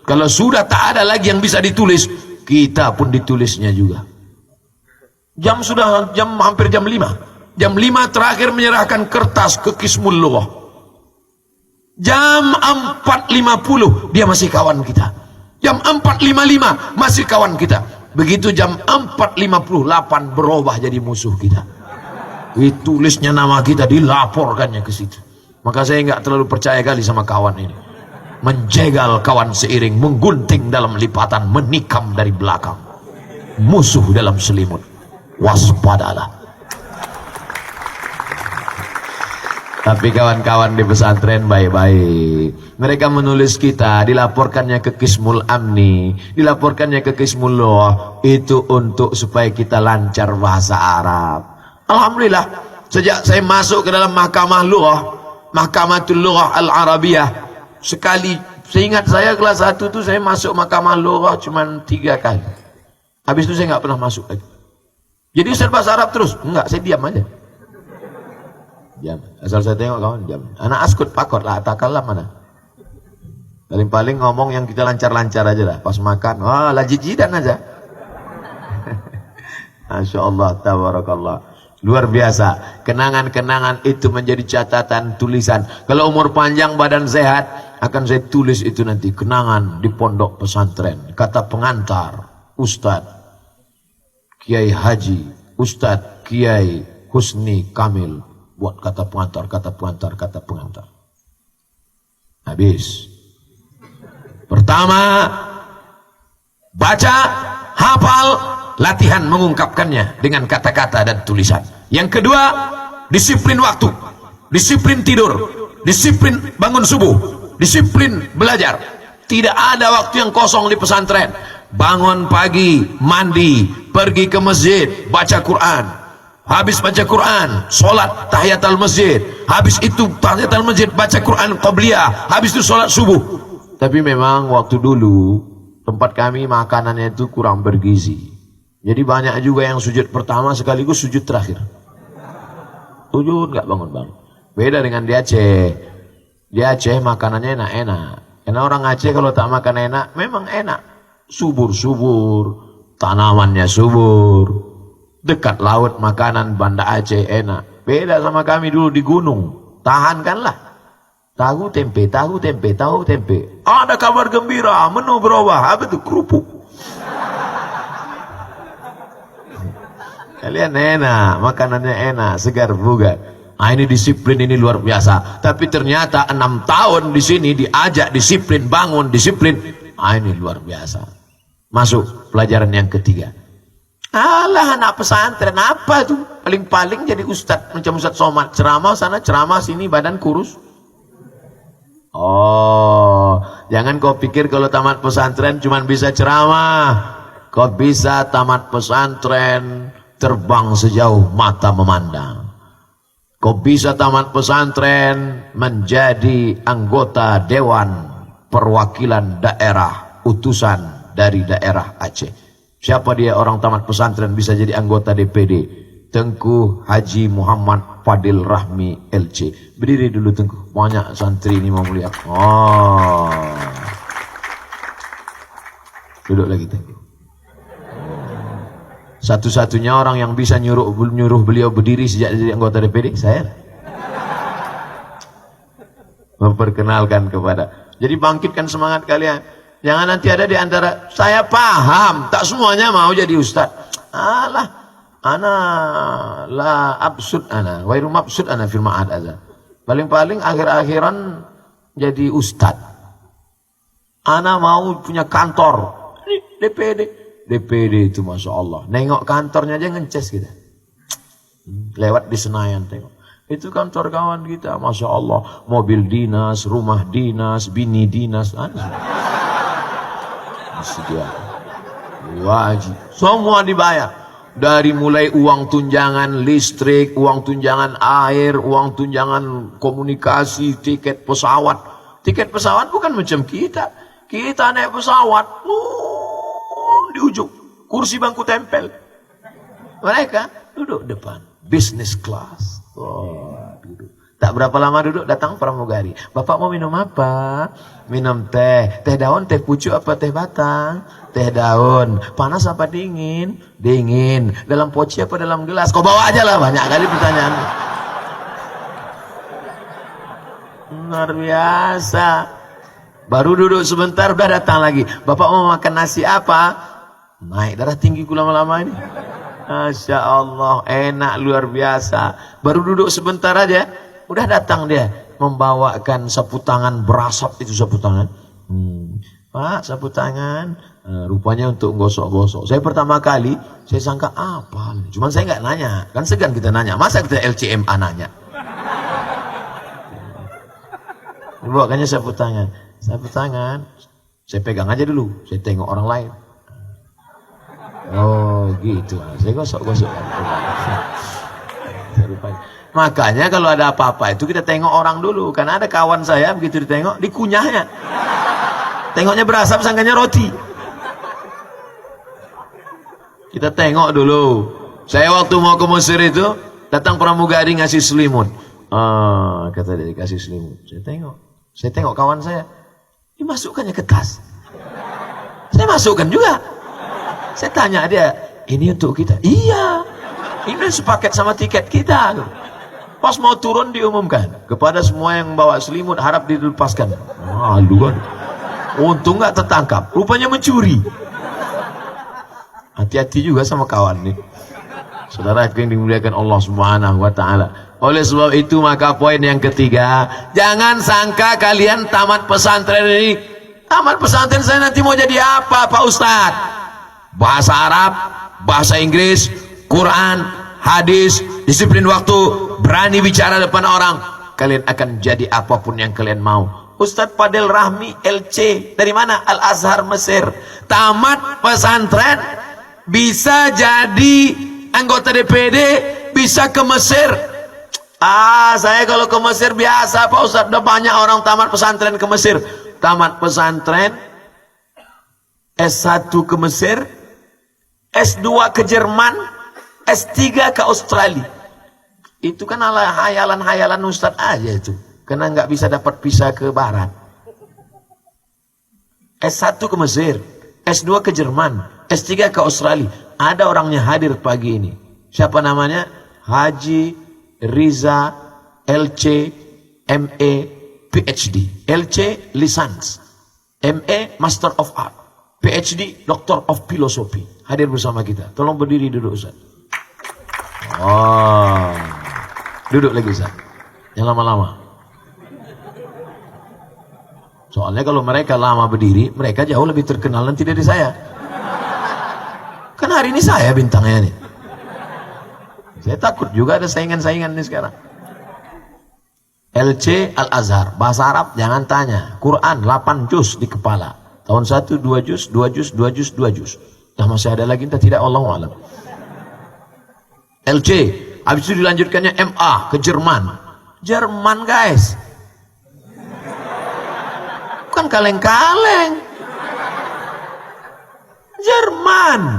kalau sudah tak ada lagi yang bisa ditulis, kita pun ditulisnya juga. Hampir jam 5. Jam 5 terakhir menyerahkan kertas ke Qismul Lughah. Jam 4.50 dia masih kawan kita. Jam 4.55 masih kawan kita. Begitu jam 4.58 berubah jadi musuh kita. Ditulisnya nama kita, dilaporkannya ke situ. Maka saya nggak terlalu percaya kali sama kawan ini. Menjegal kawan seiring, menggunting dalam lipatan, menikam dari belakang. Musuh dalam selimut. Waspadalah. Tapi kawan-kawan di pesantren baik-baik. Mereka menulis kita, dilaporkannya ke Qismul Amni, dilaporkannya ke Qismul Lughah. Itu untuk supaya kita lancar bahasa Arab. Alhamdulillah, sejak saya masuk ke dalam Mahkamah Lughah, Mahkamatul Lughah Al-Arabiyah, sekali, seingat saya kelas 1 tuh saya masuk Mahkamah Lughah cuma 3 kali. Habis itu saya nggak pernah masuk lagi. Jadi Ustaz bahasa Arab terus? Enggak, saya diam aja. Diam. Asal saya tengok kawan, diam. Anak askut pakot lah, takallah mana. Paling-paling ngomong yang kita lancar-lancar aja lah. Pas makan, wah lajijidan aja. Masya Allah, tabarakallah. Luar biasa. Kenangan-kenangan itu menjadi catatan tulisan. Kalau umur panjang badan sehat, akan saya tulis itu nanti. Kenangan di pondok pesantren. Kata pengantar, Ustadz Kiai Haji, Ustadz Kiai Husni Kamil. Buat kata pengantar. Habis. Pertama, baca, hafal, latihan mengungkapkannya dengan kata-kata dan tulisan. Yang kedua, disiplin waktu, disiplin tidur, disiplin bangun subuh, disiplin belajar. Tidak ada waktu yang kosong di pesantren. Bangun pagi, mandi, pergi ke masjid, baca Quran. Habis baca Quran, sholat tahiyatul masjid. Habis itu tahiyatul masjid, baca Quran qabliyah. Habis itu sholat subuh. Tapi memang waktu dulu tempat kami makanannya itu kurang bergizi. Jadi banyak juga yang sujud pertama sekaligus sujud terakhir. Sujud nggak bangun-bangun. Beda dengan di Aceh. Di Aceh makanannya enak-enak. Karena orang Aceh kalau tak makan enak, memang enak. Subur-subur, tanamannya subur. Dekat laut makanan Banda Aceh enak. Beda sama kami dulu di gunung. Tahankanlah. Tahu tempe. Ada kabar gembira, menu berubah. Apa itu? Kerupuk. Kalian enak, makanannya enak, segar bugar. Nah, ini disiplin, ini luar biasa. Tapi ternyata 6 tahun di sini diajak disiplin, bangun disiplin. Nah, ini luar biasa. Masuk pelajaran yang ketiga. Alah, anak pesantren apa itu? Paling-paling jadi ustadz, macam Ustadz Somad, ceramah sana, ceramah sini, badan kurus. Oh, jangan kau pikir kalau tamat pesantren cuma bisa ceramah. Kau bisa tamat pesantren terbang sejauh mata memandang. Kok bisa tamat pesantren menjadi anggota Dewan Perwakilan Daerah utusan dari daerah Aceh? Siapa dia orang tamat pesantren bisa jadi anggota DPD? Tengku Haji Muhammad Fadil Rahmi LC. Berdiri dulu Tengku. Banyak santri ini mau melihat. Oh. Duduk lagi Tengku. Satu-satunya orang yang bisa nyuruh beliau berdiri sejak jadi anggota DPD, saya. Memperkenalkan kepada. Jadi bangkitkan semangat kalian. Jangan nanti ada di antara, saya paham, tak semuanya mau jadi ustaz. Alah, ana la absud ana, wairu mabsud ana fil ma'ad azan. Paling-paling akhir-akhiran jadi ustaz. Ana mau punya kantor. DPD. DPD itu Masya Allah. Nengok kantornya aja ngences kita. Lewat di Senayan tengok. Itu kantor kawan kita. Masya Allah. Mobil dinas, rumah dinas, bini dinas. Wajib. Semua dibayar. Dari mulai uang tunjangan listrik, uang tunjangan air, uang tunjangan komunikasi, tiket pesawat. Tiket pesawat bukan macam kita. Kita naik pesawat. Di ujung kursi bangku tempel, mereka duduk depan business class. Oh, duduk. Tak berapa lama duduk datang pramugari. Bapak mau minum apa? Minum teh daun, teh pucuk apa teh batang? Teh daun. Panas apa dingin? Dingin. Dalam poci apa dalam gelas? Kau bawa aja lah, banyak kali pertanyaan. Luar biasa. Baru duduk sebentar udah datang lagi. Bapak mau makan nasi apa? Naik darah tinggi ku lama-lama ini. Masya Allah, enak luar biasa. Baru duduk sebentar aja, udah datang dia membawakan sapu tangan berasap itu sapu tangan. Pak, sapu tangan. Rupanya untuk gosok-gosok. Saya pertama kali, saya sangka apa? Cuman saya nggak nanya, kan segan kita nanya. Masa kita LCMA nanya? Bawakannya sapu tangan. Sapu tangan. Saya pegang aja dulu. Saya tengok orang lain. Oh gitu, saya gosok-gosok. Makanya kalau ada apa-apa itu kita tengok orang dulu. Karena ada kawan saya begitu ditengok, dikunyahnya. Tengoknya berasap, sangkanya roti. Kita tengok dulu. Saya waktu mau ke Mesir itu, datang pramugari ngasih selimut. Kata dia dikasih selimut. Saya tengok kawan saya, dimasukkannya ke tas. Saya masukkan juga. Saya tanya dia, ini untuk kita? Iya, ini sepaket sama tiket kita. Pas mau turun diumumkan kepada semua yang bawa selimut harap dilepaskan. Malu kan? Untung nggak tertangkap. Rupanya mencuri. Hati-hati juga sama kawan nih. Saudara yang dimuliakan Allah Subhanahu wa Ta'ala. Oleh sebab itu maka poin yang ketiga, jangan sangka kalian tamat pesantren ini. Tamat pesantren saya nanti mau jadi apa Pak Ustadz? Bahasa Arab, bahasa Inggris, Quran, hadis, disiplin waktu, berani bicara depan orang, kalian akan jadi apapun yang kalian mau. Ustadz Fadil Rahmi LC dari mana? Al Azhar Mesir. Tamat pesantren bisa jadi anggota DPD, bisa ke Mesir. Saya kalau ke Mesir biasa Pak Ustadz, udah banyak orang tamat pesantren ke Mesir. Tamat pesantren S1 ke Mesir, S2 ke Jerman, S3 ke Australia. Itu kan hayalan-hayalan Ustadz aja itu. Karena nggak bisa dapat visa ke barat. S1 ke Mesir, S2 ke Jerman, S3 ke Australia. Ada orangnya hadir pagi ini. Siapa namanya? Haji Riza LC MA PhD. LC Lisans, MA Master of Art, PhD Doctor of Philosophy. Hadir bersama kita. Tolong berdiri duduk Ustaz. Duduk lagi Ustaz. Yang lama-lama. Soalnya kalau mereka lama berdiri, mereka jauh lebih terkenal nanti dari saya. Kan hari ini saya bintangnya nih. Saya takut juga ada saingan-saingan nih sekarang. LC Al Azhar, bahasa Arab jangan tanya. Quran 8 juz di kepala. Tahun 1 2 juz, 2 juz, 2 juz, 2 juz. Nah masih ada lagi entah tidak, Allahu a'lam. LC Habis itu dilanjutkannya MA ke Jerman. Jerman guys, bukan kaleng-kaleng. Jerman.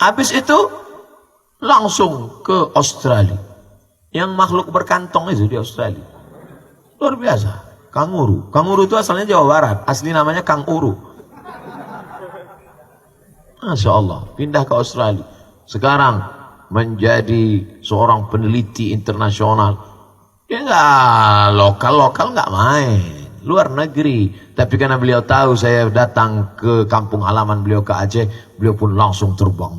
Habis itu langsung ke Australia. Yang makhluk berkantong itu di Australia. Luar biasa. Kanguru. Kanguru itu asalnya Jawa Barat. Asli namanya Kang Uru. Masya Allah. Pindah ke Australia. Sekarang menjadi seorang peneliti internasional. Dia nggak lokal nggak main. Luar negeri. Tapi karena beliau tahu saya datang ke kampung halaman beliau ke Aceh, beliau pun langsung terbang.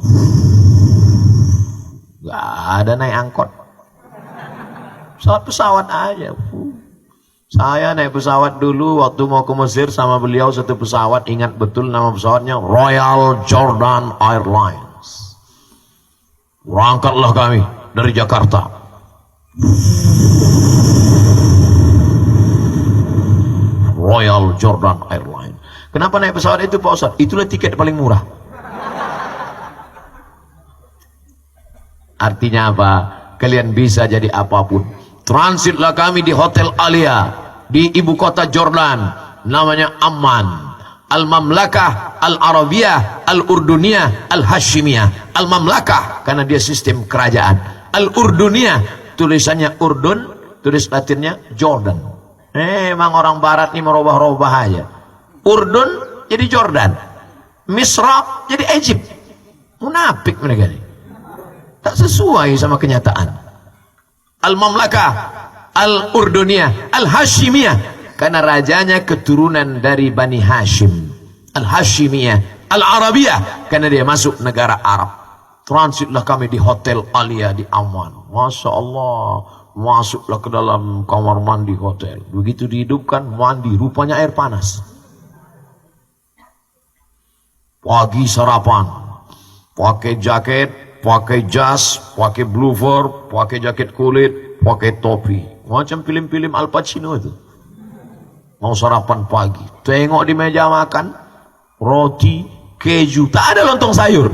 Gak ada naik angkot. Pesawat aja. Saya naik pesawat dulu waktu mau ke Mesir sama beliau, satu pesawat, ingat betul nama pesawatnya Royal Jordan Airlines. Berangkatlah kami dari Jakarta. Royal Jordan Airlines. Kenapa naik pesawat itu Pak Ustaz? Itulah tiket paling murah. Artinya apa? Kalian bisa jadi apapun. Transitlah kami di Hotel Alia di ibu kota Jordan, namanya Amman. Al-Mamlakah Al-Arabiyah Al-Urduniyah Al-Hashimiyah. Al-Mamlakah karena dia sistem kerajaan. Al-Urduniyah tulisannya Urdun, tulis Latinnya Jordan. Emang orang barat ini merubah-rubah aja. Urdun jadi Jordan, Misra jadi Egypt. Munafik mereka ini, tak sesuai sama kenyataan. Al-Mamlakah Al-Urduniyah Al-Hashimiyah karena rajanya keturunan dari Bani Hashim. Al-Hashimiyah. Al-Arabiyah karena dia masuk negara Arab. Transitlah kami di Hotel Alia di Amman. Masya Allah. Masuklah ke dalam kamar mandi hotel. Begitu dihidupkan, mandi, rupanya air panas. Pagi sarapan, pakai jaket, pakai jas, pakai blooper, pakai jaket kulit, pakai topi. Macam film-film Al Pacino itu. Mau sarapan pagi, tengok di meja makan, roti, keju, tak ada lontong sayur.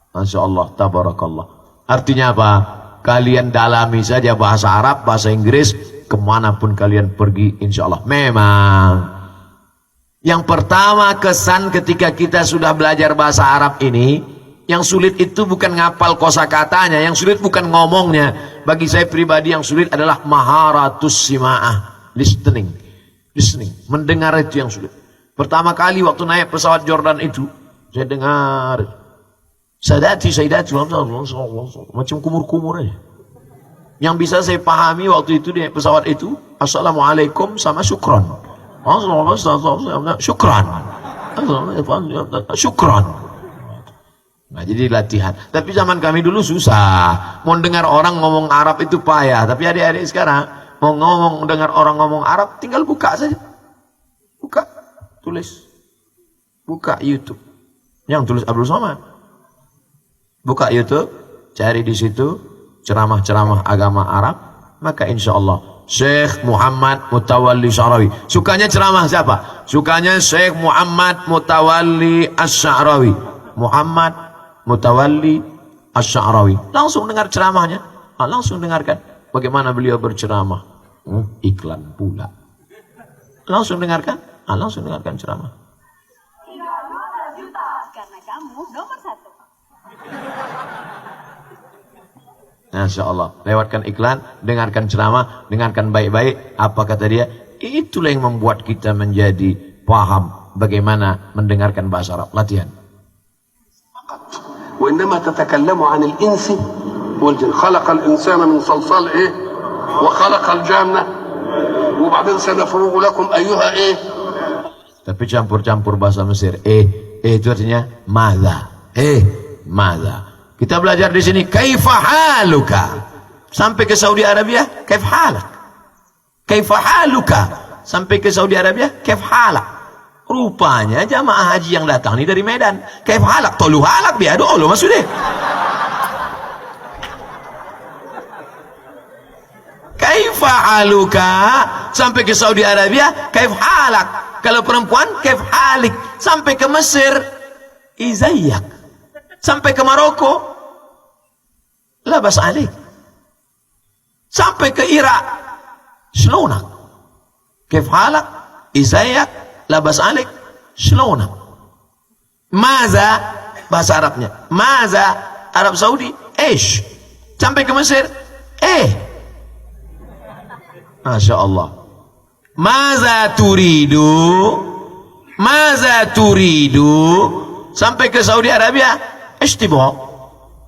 Masya Allah, tabarakallah. Artinya apa? Kalian dalami saja bahasa Arab, bahasa Inggris, kemanapun kalian pergi, insya Allah. Memang yang pertama kesan ketika kita sudah belajar bahasa Arab ini, yang sulit itu bukan ngapal kosakatanya, yang sulit bukan ngomongnya. Bagi saya pribadi yang sulit adalah maharatus sima'ah, listening, mendengar itu yang sulit. Pertama kali waktu naik pesawat Jordan itu, saya dengar Sayyidati, macam kumur-kumur aja. Yang bisa saya pahami waktu itu di pesawat itu, Assalamualaikum sama syukran. Syukran. Syukran. Nah, jadi latihan. Tapi zaman kami dulu susah. Mau dengar orang ngomong Arab itu payah. Tapi adik-adik sekarang mau dengar orang ngomong Arab, tinggal buka saja. Buka, tulis. Buka YouTube. Yang tulis Abdul Somad. Buka YouTube, cari di situ ceramah-ceramah agama Arab, maka insya Allah Syekh Muhammad Mutawalli Sya'rawi. Sukanya ceramah siapa? Sukanya Syekh Muhammad Mutawalli Asy-Sya'rawi. Muhammad Mutawalli Asy-Sya'rawi. Langsung dengar ceramahnya, langsung dengarkan bagaimana beliau berceramah. Iklan pula. Langsung dengarkan, langsung dengarkan ceramah. Karena kamu nomor 1. Masya Allah, lewatkan iklan, dengarkan ceramah, dengarkan baik-baik. Apa kata dia? Itulah yang membuat kita menjadi paham bagaimana mendengarkan bahasa Arab. Latihan. وإنما تتكلم عن الإنس والجن. خلق الإنسان من صلصال إيه وخلق الجنة وبعدين سنفرغ لكم أيها إيه. Tapi campur-campur bahasa Mesir. Itu artinya madza. Madza. Kita belajar di sini kaifa haluka. Sampai ke Saudi Arabia, kaif halak. Kaifa haluka. Sampai ke Saudi Arabia, kaif halak. Rupanya jamaah haji yang datang ini dari Medan. Kaif halak, tolu halak biado Allah maksudnya. Kaifa haluka. Sampai ke Saudi Arabia, kaif halak. Kalau perempuan, kaif halik. Sampai ke Mesir, izayyak. Sampai ke Maroko, la bas alik. Sampai ke Irak, shlonak. Kif halak, izayyak, la bas alik, shlonak. Maza, bahasa Arabnya. Maza, Arab Saudi, ish. Sampai ke Mesir, Masya Allah. Maza turidu, sampai ke Saudi Arabia, istibha.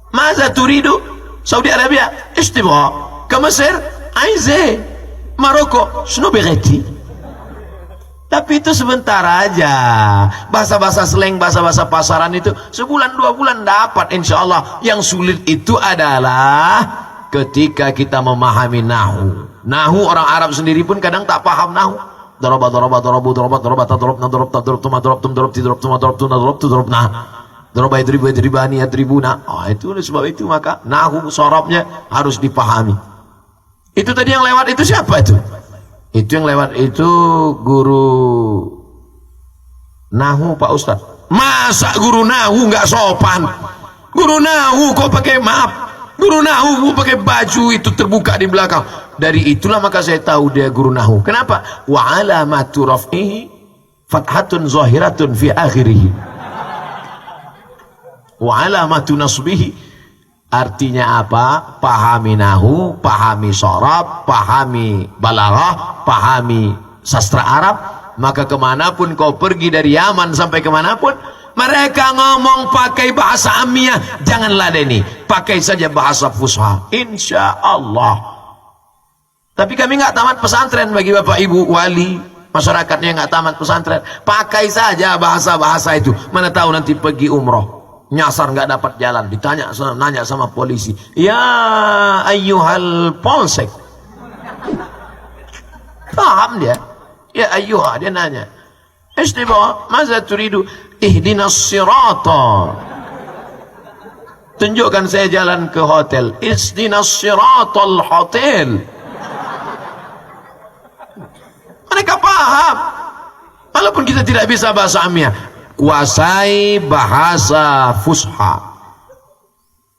Maza turidu, Saudi Arabia, istibha. Ke Mesir, aize. Maroko, shnu begheti. Tapi itu sebentar aja. Bahasa-bahasa slang, bahasa-bahasa pasaran itu sebulan 2 bulan dapat insya Allah. Yang sulit itu adalah ketika kita memahami nahu. Nahu orang Arab sendiri pun kadang tak paham nahu. Doroba itu oleh sebab itu maka nahu sorobnya harus dipahami. Itu tadi yang lewat itu siapa itu? Itu yang lewat itu guru nahu Pak Ustadz. Masa guru nahu nggak sopan? Guru nahu kok pakai maaf? Guru nahu kok pakai baju itu terbuka di belakang? Dari itulah maka saya tahu dia guru nahu. Kenapa? Wa alamatu raf'ihi fathatun zahiratun fi akhirih. Wa alamatu nasbihi, artinya apa? Pahami nahu, pahami sorab, pahami balaghah, pahami sastra Arab, maka kemanapun kau pergi dari Yaman sampai kemanapun, mereka ngomong pakai bahasa Amiyah, jangan ladeni, pakai saja bahasa Fusha, insya Allah. Tapi kami nggak tamat pesantren, bagi bapak ibu wali masyarakatnya nggak tamat pesantren, pakai saja bahasa-bahasa itu. Mana tahu nanti pergi umroh nyasar nggak dapat jalan, ditanya nanya sama polisi, ya ayyuhal polsek, paham dia, ya ayyuha, dia nanya istiba maza turidu, ihdinas sirata, tunjukkan saya jalan ke hotel, ihdinas siratal hotel. Mereka paham walaupun kita tidak bisa bahasa Amiyah. Kuasai bahasa Fusha.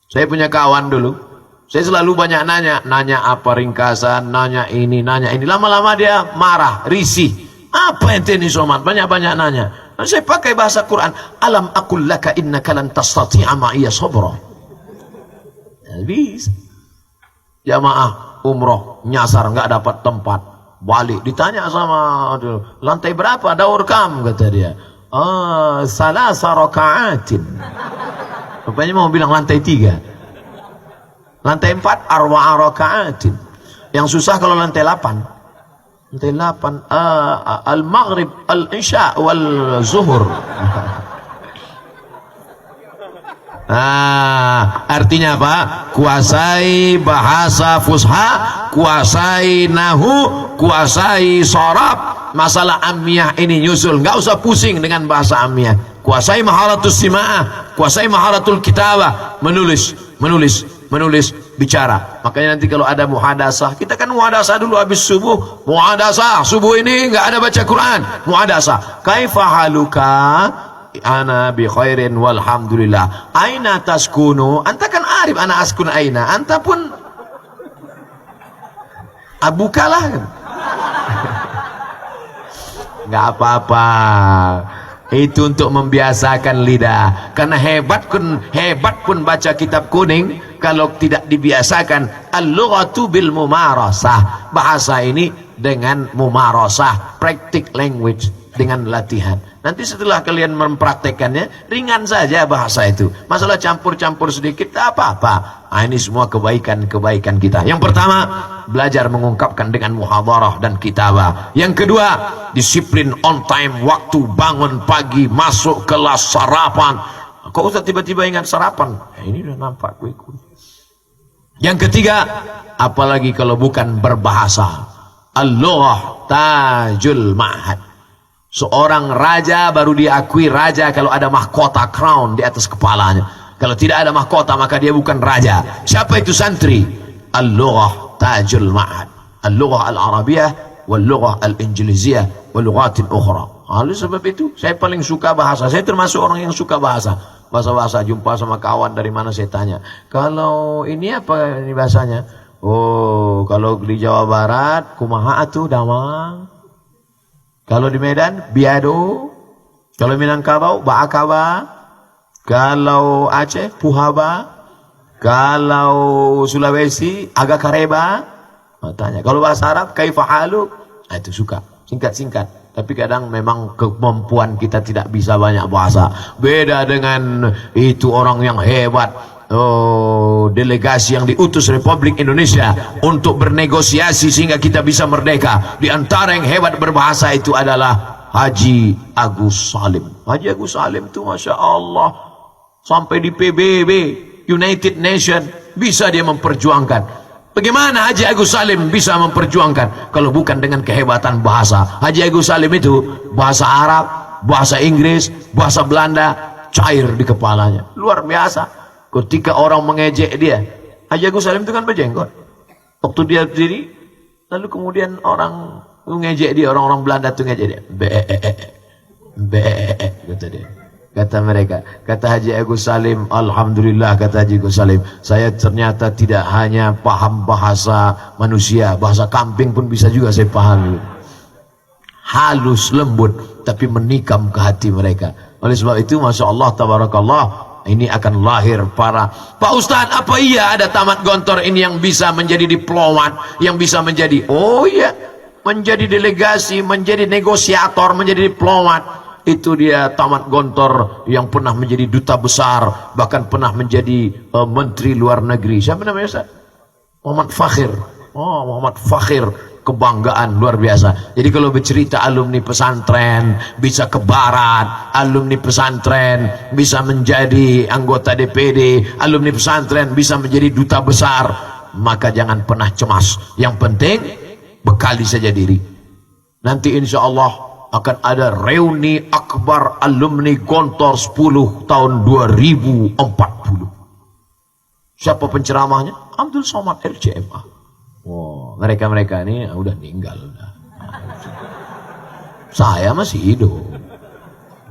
Saya punya kawan dulu, saya selalu banyak nanya apa ringkasan, nanya ini. Lama-lama dia marah, risih. Apa ente ini somat? Banyak-banyak nanya. Saya pakai bahasa Quran. Alam aqul laka innaka lan tastati'a ma'iya sabra. Habis. Jamaah umroh nyasar nggak dapat tempat. Balik ditanya sama lantai berapa daur kam, kata dia. Salasa raka'atin. Rupanya mau bilang lantai 3. Lantai 4 arwa'a raka'atin. Yang susah kalau lantai 8. Lantai 8 al-maghrib, al-isya wal zuhur. Artinya apa? Kuasai bahasa Fusha, kuasai nahu, kuasai sorab. Masalah Amiyah ini nyusul, nggak usah pusing dengan bahasa Amiyah. Kuasai maharatus sima'ah, kuasai maharatul kitabah, menulis, bicara. Makanya nanti kalau ada muhadasah, kita kan muhadasah dulu habis subuh. Muhadasah subuh ini nggak ada baca Quran. Muhadasah. Kaifa haluka? Ana bi khairin walhamdulillah. Aina taskunu? Anta kan arif ana askun aina. Anta pun abukalah kan. Nggak apa-apa. Itu untuk membiasakan lidah. Karena hebat pun baca kitab kuning kalau tidak dibiasakan. Al-lughatu bil mumarasah. Bahasa ini dengan mumarasah, practice language, dengan latihan. Nanti setelah kalian mempraktekannya, ringan saja bahasa itu. Masalah campur-campur sedikit, tak apa-apa. Ini semua kebaikan-kebaikan kita. Yang pertama, belajar mengungkapkan dengan muhadarah dan kitabah. Yang kedua, disiplin on time, waktu, bangun pagi, masuk kelas sarapan. Kok Ustaz tiba-tiba ingat sarapan? Ini udah nampak kue-kue. Yang ketiga, apalagi kalau bukan berbahasa. Al-lughah tajul ma'had. Seorang raja baru diakui raja kalau ada mahkota crown di atas kepalanya. Kalau tidak ada mahkota maka dia bukan raja. Siapa itu santri? Al-lughah tajul ma'had. Al-lughah al-arabiyah wal-lughah al-injiliziyah wal-lughatin ukhra. Oleh sebab itu saya paling suka bahasa. Saya termasuk orang yang suka bahasa. bahasa jumpa sama kawan dari mana saya tanya. Kalau ini apa ini bahasanya? Oh, kalau di Jawa Barat kumaha atuh damang. Kalau di Medan biado. Kalau Minangkabau baakaba. Kalau Aceh puhaba. Kalau Sulawesi agak kareba. Tanya. Kalau bahasa Arab kaifa haluk? Nah, itu suka singkat-singkat. Tapi kadang memang kemampuan kita tidak bisa banyak bahasa. Beda dengan itu orang yang hebat. Oh, delegasi yang diutus Republik Indonesia untuk bernegosiasi sehingga kita bisa merdeka. Di antara yang hebat berbahasa itu adalah Haji Agus Salim. Haji Agus Salim itu Masya Allah sampai di PBB United Nation bisa dia memperjuangkan. Bagaimana Haji Agus Salim bisa memperjuangkan kalau bukan dengan kehebatan bahasa? Haji Agus Salim itu bahasa Arab, bahasa Inggris, bahasa Belanda cair di kepalanya. Luar biasa. Ketika orang mengejek dia, Haji Agus Salim itu kan berjenggot. Waktu dia berdiri, lalu kemudian orang mengejek dia, orang-orang Belanda itu ngejek dia. Kata dia. Kata mereka, kata Haji Agus Salim, Alhamdulillah, kata Haji Agus Salim, saya ternyata tidak hanya paham bahasa manusia, bahasa kambing pun bisa juga saya pahami. Halus, lembut, tapi menikam ke hati mereka. Oleh sebab itu, Masya Allah, Tabarakallah, ini akan lahir para Pak Ustadz, apa iya ada tamat gontor ini yang bisa menjadi diplomat, yang bisa menjadi, oh iya, menjadi delegasi, menjadi negosiator, menjadi diplomat. Itu dia tamat gontor yang pernah menjadi duta besar, bahkan pernah menjadi menteri luar negeri. Siapa namanya Ustaz? Muhammad Fakhir. Oh, Muhammad Fakhir, kebanggaan luar biasa. Jadi kalau bercerita alumni pesantren bisa ke barat, alumni pesantren bisa menjadi anggota DPD, alumni pesantren bisa menjadi duta besar, maka jangan pernah cemas. Yang penting bekali saja diri. Nanti insya Allah akan ada reuni akbar alumni Gontor 10 tahun 2040. Siapa penceramahnya? Abdul Somad LCMA. Wow, mereka ini udah meninggal. Saya masih hidup.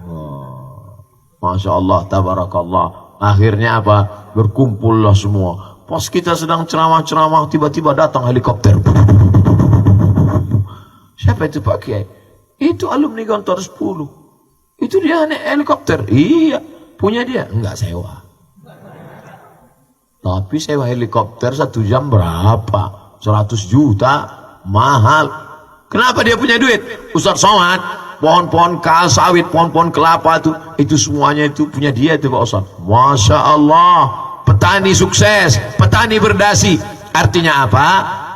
Wow. Masya Allah, tabarakallah. Akhirnya apa? Berkumpullah semua. Pas kita sedang ceramah-ceramah, tiba-tiba datang helikopter. Siapa itu Pak Kiai? Itu alumni Gontor 10. Itu dia naik helikopter. Iya, punya dia. Enggak sewa. Tapi sewa helikopter 1 jam berapa? 100 juta. Mahal. Kenapa dia punya duit? Ustaz Somad, pohon-pohon sawit, pohon-pohon kelapa itu semuanya itu punya dia itu Pak Ustaz. Masya Allah. Petani sukses, petani berdasi. Artinya apa?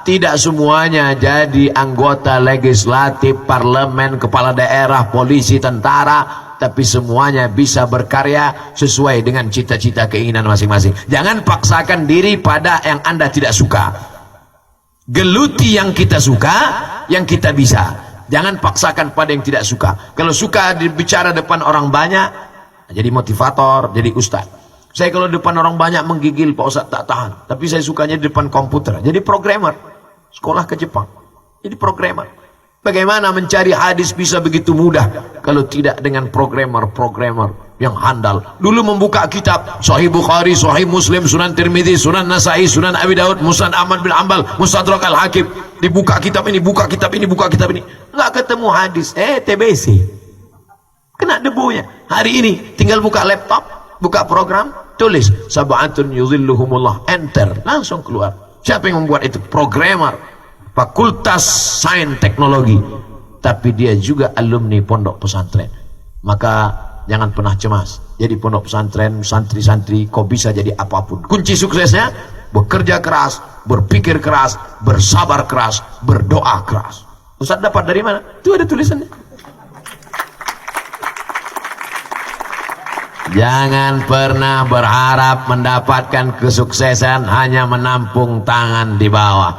Tidak semuanya jadi anggota legislatif, parlemen, kepala daerah, polisi, tentara, tapi semuanya bisa berkarya sesuai dengan cita-cita keinginan masing-masing. Jangan paksakan diri pada yang Anda tidak suka. Geluti yang kita suka, yang kita bisa. Jangan paksakan pada yang tidak suka. Kalau suka bicara depan orang banyak, jadi motivator, jadi ustaz. Saya kalau depan orang banyak menggigil, Pak Ustaz tak tahan. Tapi saya sukanya di depan komputer, jadi programmer. Sekolah ke Jepang, jadi programmer. Bagaimana mencari hadis bisa begitu mudah kalau tidak dengan programmer yang handal. Dulu membuka kitab Sahih Bukhari, Sahih Muslim, Sunan Tirmidzi, Sunan Nasai, Sunan Abi Daud, Musnad Ahmad bin Ambal, Mustadrak Al-Hakim. Dibuka kitab ini, buka kitab ini, buka kitab ini, nggak ketemu hadis. TBC kena debunya. Hari ini tinggal buka laptop, buka program, tulis sab'atun yuzilluhumullah, enter, langsung keluar. Siapa yang membuat itu? Programmer, Fakultas Sains Teknologi, tapi dia juga alumni pondok pesantren. Maka jangan pernah cemas. Jadi pondok pesantren, santri-santri, kau bisa jadi apapun. Kunci suksesnya bekerja keras, berpikir keras, bersabar keras, berdoa keras. Ustaz dapat dari mana? Itu ada tulisannya. Jangan pernah berharap mendapatkan kesuksesan hanya menampung tangan di bawah.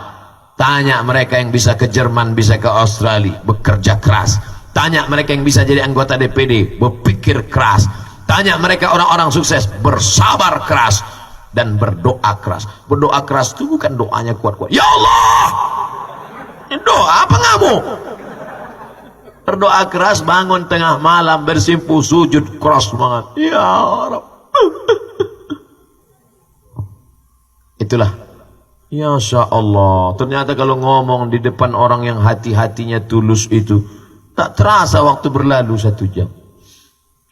Tanya mereka yang bisa ke Jerman, bisa ke Australia, bekerja keras. Tanya mereka yang bisa jadi anggota DPD, berpikir keras. Tanya mereka orang-orang sukses, bersabar keras dan berdoa keras. Berdoa keras itu bukan doanya kuat-kuat. Ya Allah, ini doa apa ngamuk? Berdoa keras, bangun tengah malam bersimpuh sujud keras banget. Ya Rabb, Itulah. Ya Allah. Ternyata kalau ngomong di depan orang yang hati-hatinya tulus itu, tak terasa waktu berlalu 1 jam.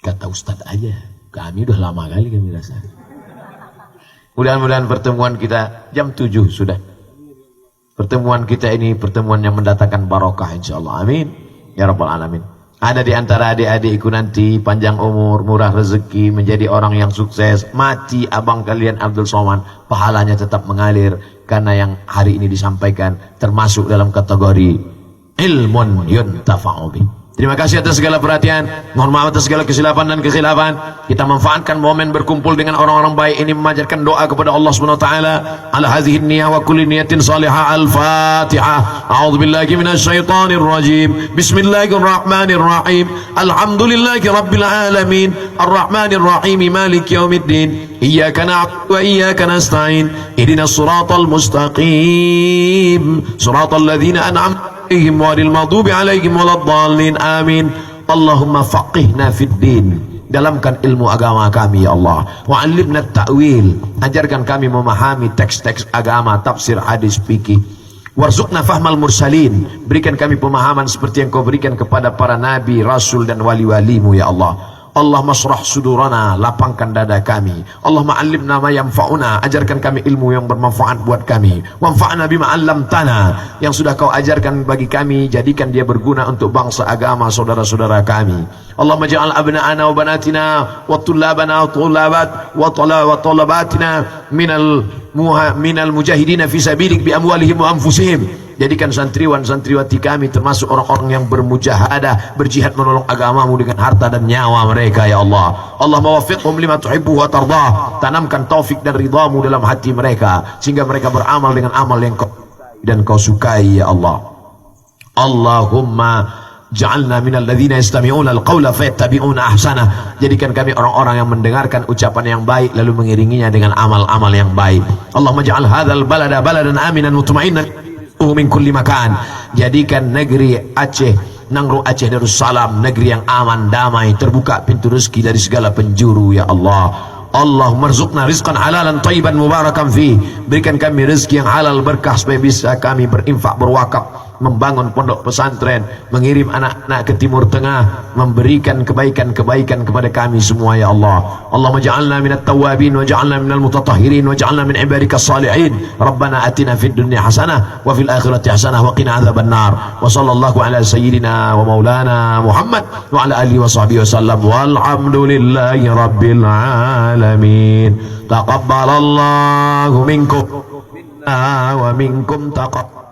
Kata Ustadz aja, kami udah lama kali kami rasa. Mudah-mudahan pertemuan kita jam 7 sudah. Pertemuan kita ini pertemuan yang mendatangkan barokah insyaallah. Amin. Ya Rabbal Alamin. Ada di antara adik-adikku nanti panjang umur, murah rezeki, menjadi orang yang sukses. Mati abang kalian Abdul Somad, pahalanya tetap mengalir karena yang hari ini disampaikan termasuk dalam kategori ilmun yuntafa'u bih. Terima kasih atas segala perhatian. Mohon maaf atas segala kesilapan dan kekhilafan. Kita manfaatkan momen berkumpul dengan orang-orang baik ini memanjatkan doa kepada Allah Subhanahu wa taala. Ala hadhihi niyyah wa kulli niyatin salihah. Al-Fatihah. A'udzubillahi minasyaitonir rajim. Bismillahirrahmanirrahim. Alhamdulillahi rabbil alamin. Arrahmanir rahim. Maliki yaumiddin. Iyyaka na'budu wa iyyaka nasta'in. Ihdinas siratal mustaqim. Siratal ladzina an'amta alaihim ghairil maghdubi alaihim waladdallin. Amin. Allahumma faqihna fid din. Dalamkan ilmu agama kami ya Allah. Wa 'allimna at-ta'wil. Ajarkan kami memahami teks-teks agama, tafsir, hadis, fikih. Warzuqna fahmal mursalin. Berikan kami pemahaman seperti yang Kau berikan kepada para nabi, rasul dan wali-walimu ya Allah. Allahumma shrah sudurana, lapangkan dada kami. Allahumma 'allimna ma yanfa'una, ajarkan kami ilmu yang bermanfaat buat kami. Wanfa'na bima 'allamtana, yang sudah Kau ajarkan bagi kami, jadikan dia berguna untuk bangsa, agama, saudara-saudara kami. Allahumma ja'al abna'ana wa banatina wa tullabana wa tullabat wa tullabatina minal mujahidina fi sabilik bi amwalihim wa anfusihim. Jadikan santriwan-santriwati kami termasuk orang-orang yang bermujahadah, berjihad menolong agamamu dengan harta dan nyawa mereka ya Allah. Allahumma waffiqhum lima tuhibbu wa tardah. Tanamkan taufik dan ridhamu dalam hati mereka sehingga mereka beramal dengan amal yang Kau sukai ya Allah. Allahumma ja'alna minal ladzina yastami'una al-qawla fayattabi'una ahsanah. Jadikan kami orang-orang yang mendengarkan ucapan yang baik lalu mengiringinya dengan amal-amal yang baik. Allahumma ja'al hadzal balada baladan aminan mutma'innan min kulli makan. Jadikan negeri Aceh, Nangro Aceh Darussalam, negeri yang aman, damai, terbuka pintu rezeki dari segala penjuru ya Allah. Allahumma rzuqna rizqan halalan thayyiban mubarakan fi. Berikan kami rezeki yang halal berkah supaya bisa kami berinfak, berwakaf, membangun pondok pesantren, mengirim anak-anak ke Timur Tengah, memberikan kebaikan-kebaikan kepada kami semua ya Allah. Allahumma ja'alna minat tawabin wa ja'alna minal mutatahhirin wa ja'alna min ibadikas salihin. Rabbana atina fid dunya hasanah wa fil akhirati hasanah wa qina adzaban nar. Wa sallallahu ala sayyidina wa maulana Muhammad wa ala alihi wa sahbihi wasallam. Walhamdulillahi rabbil alamin. Taqabbalallahu minkum wa minkum taqabbal.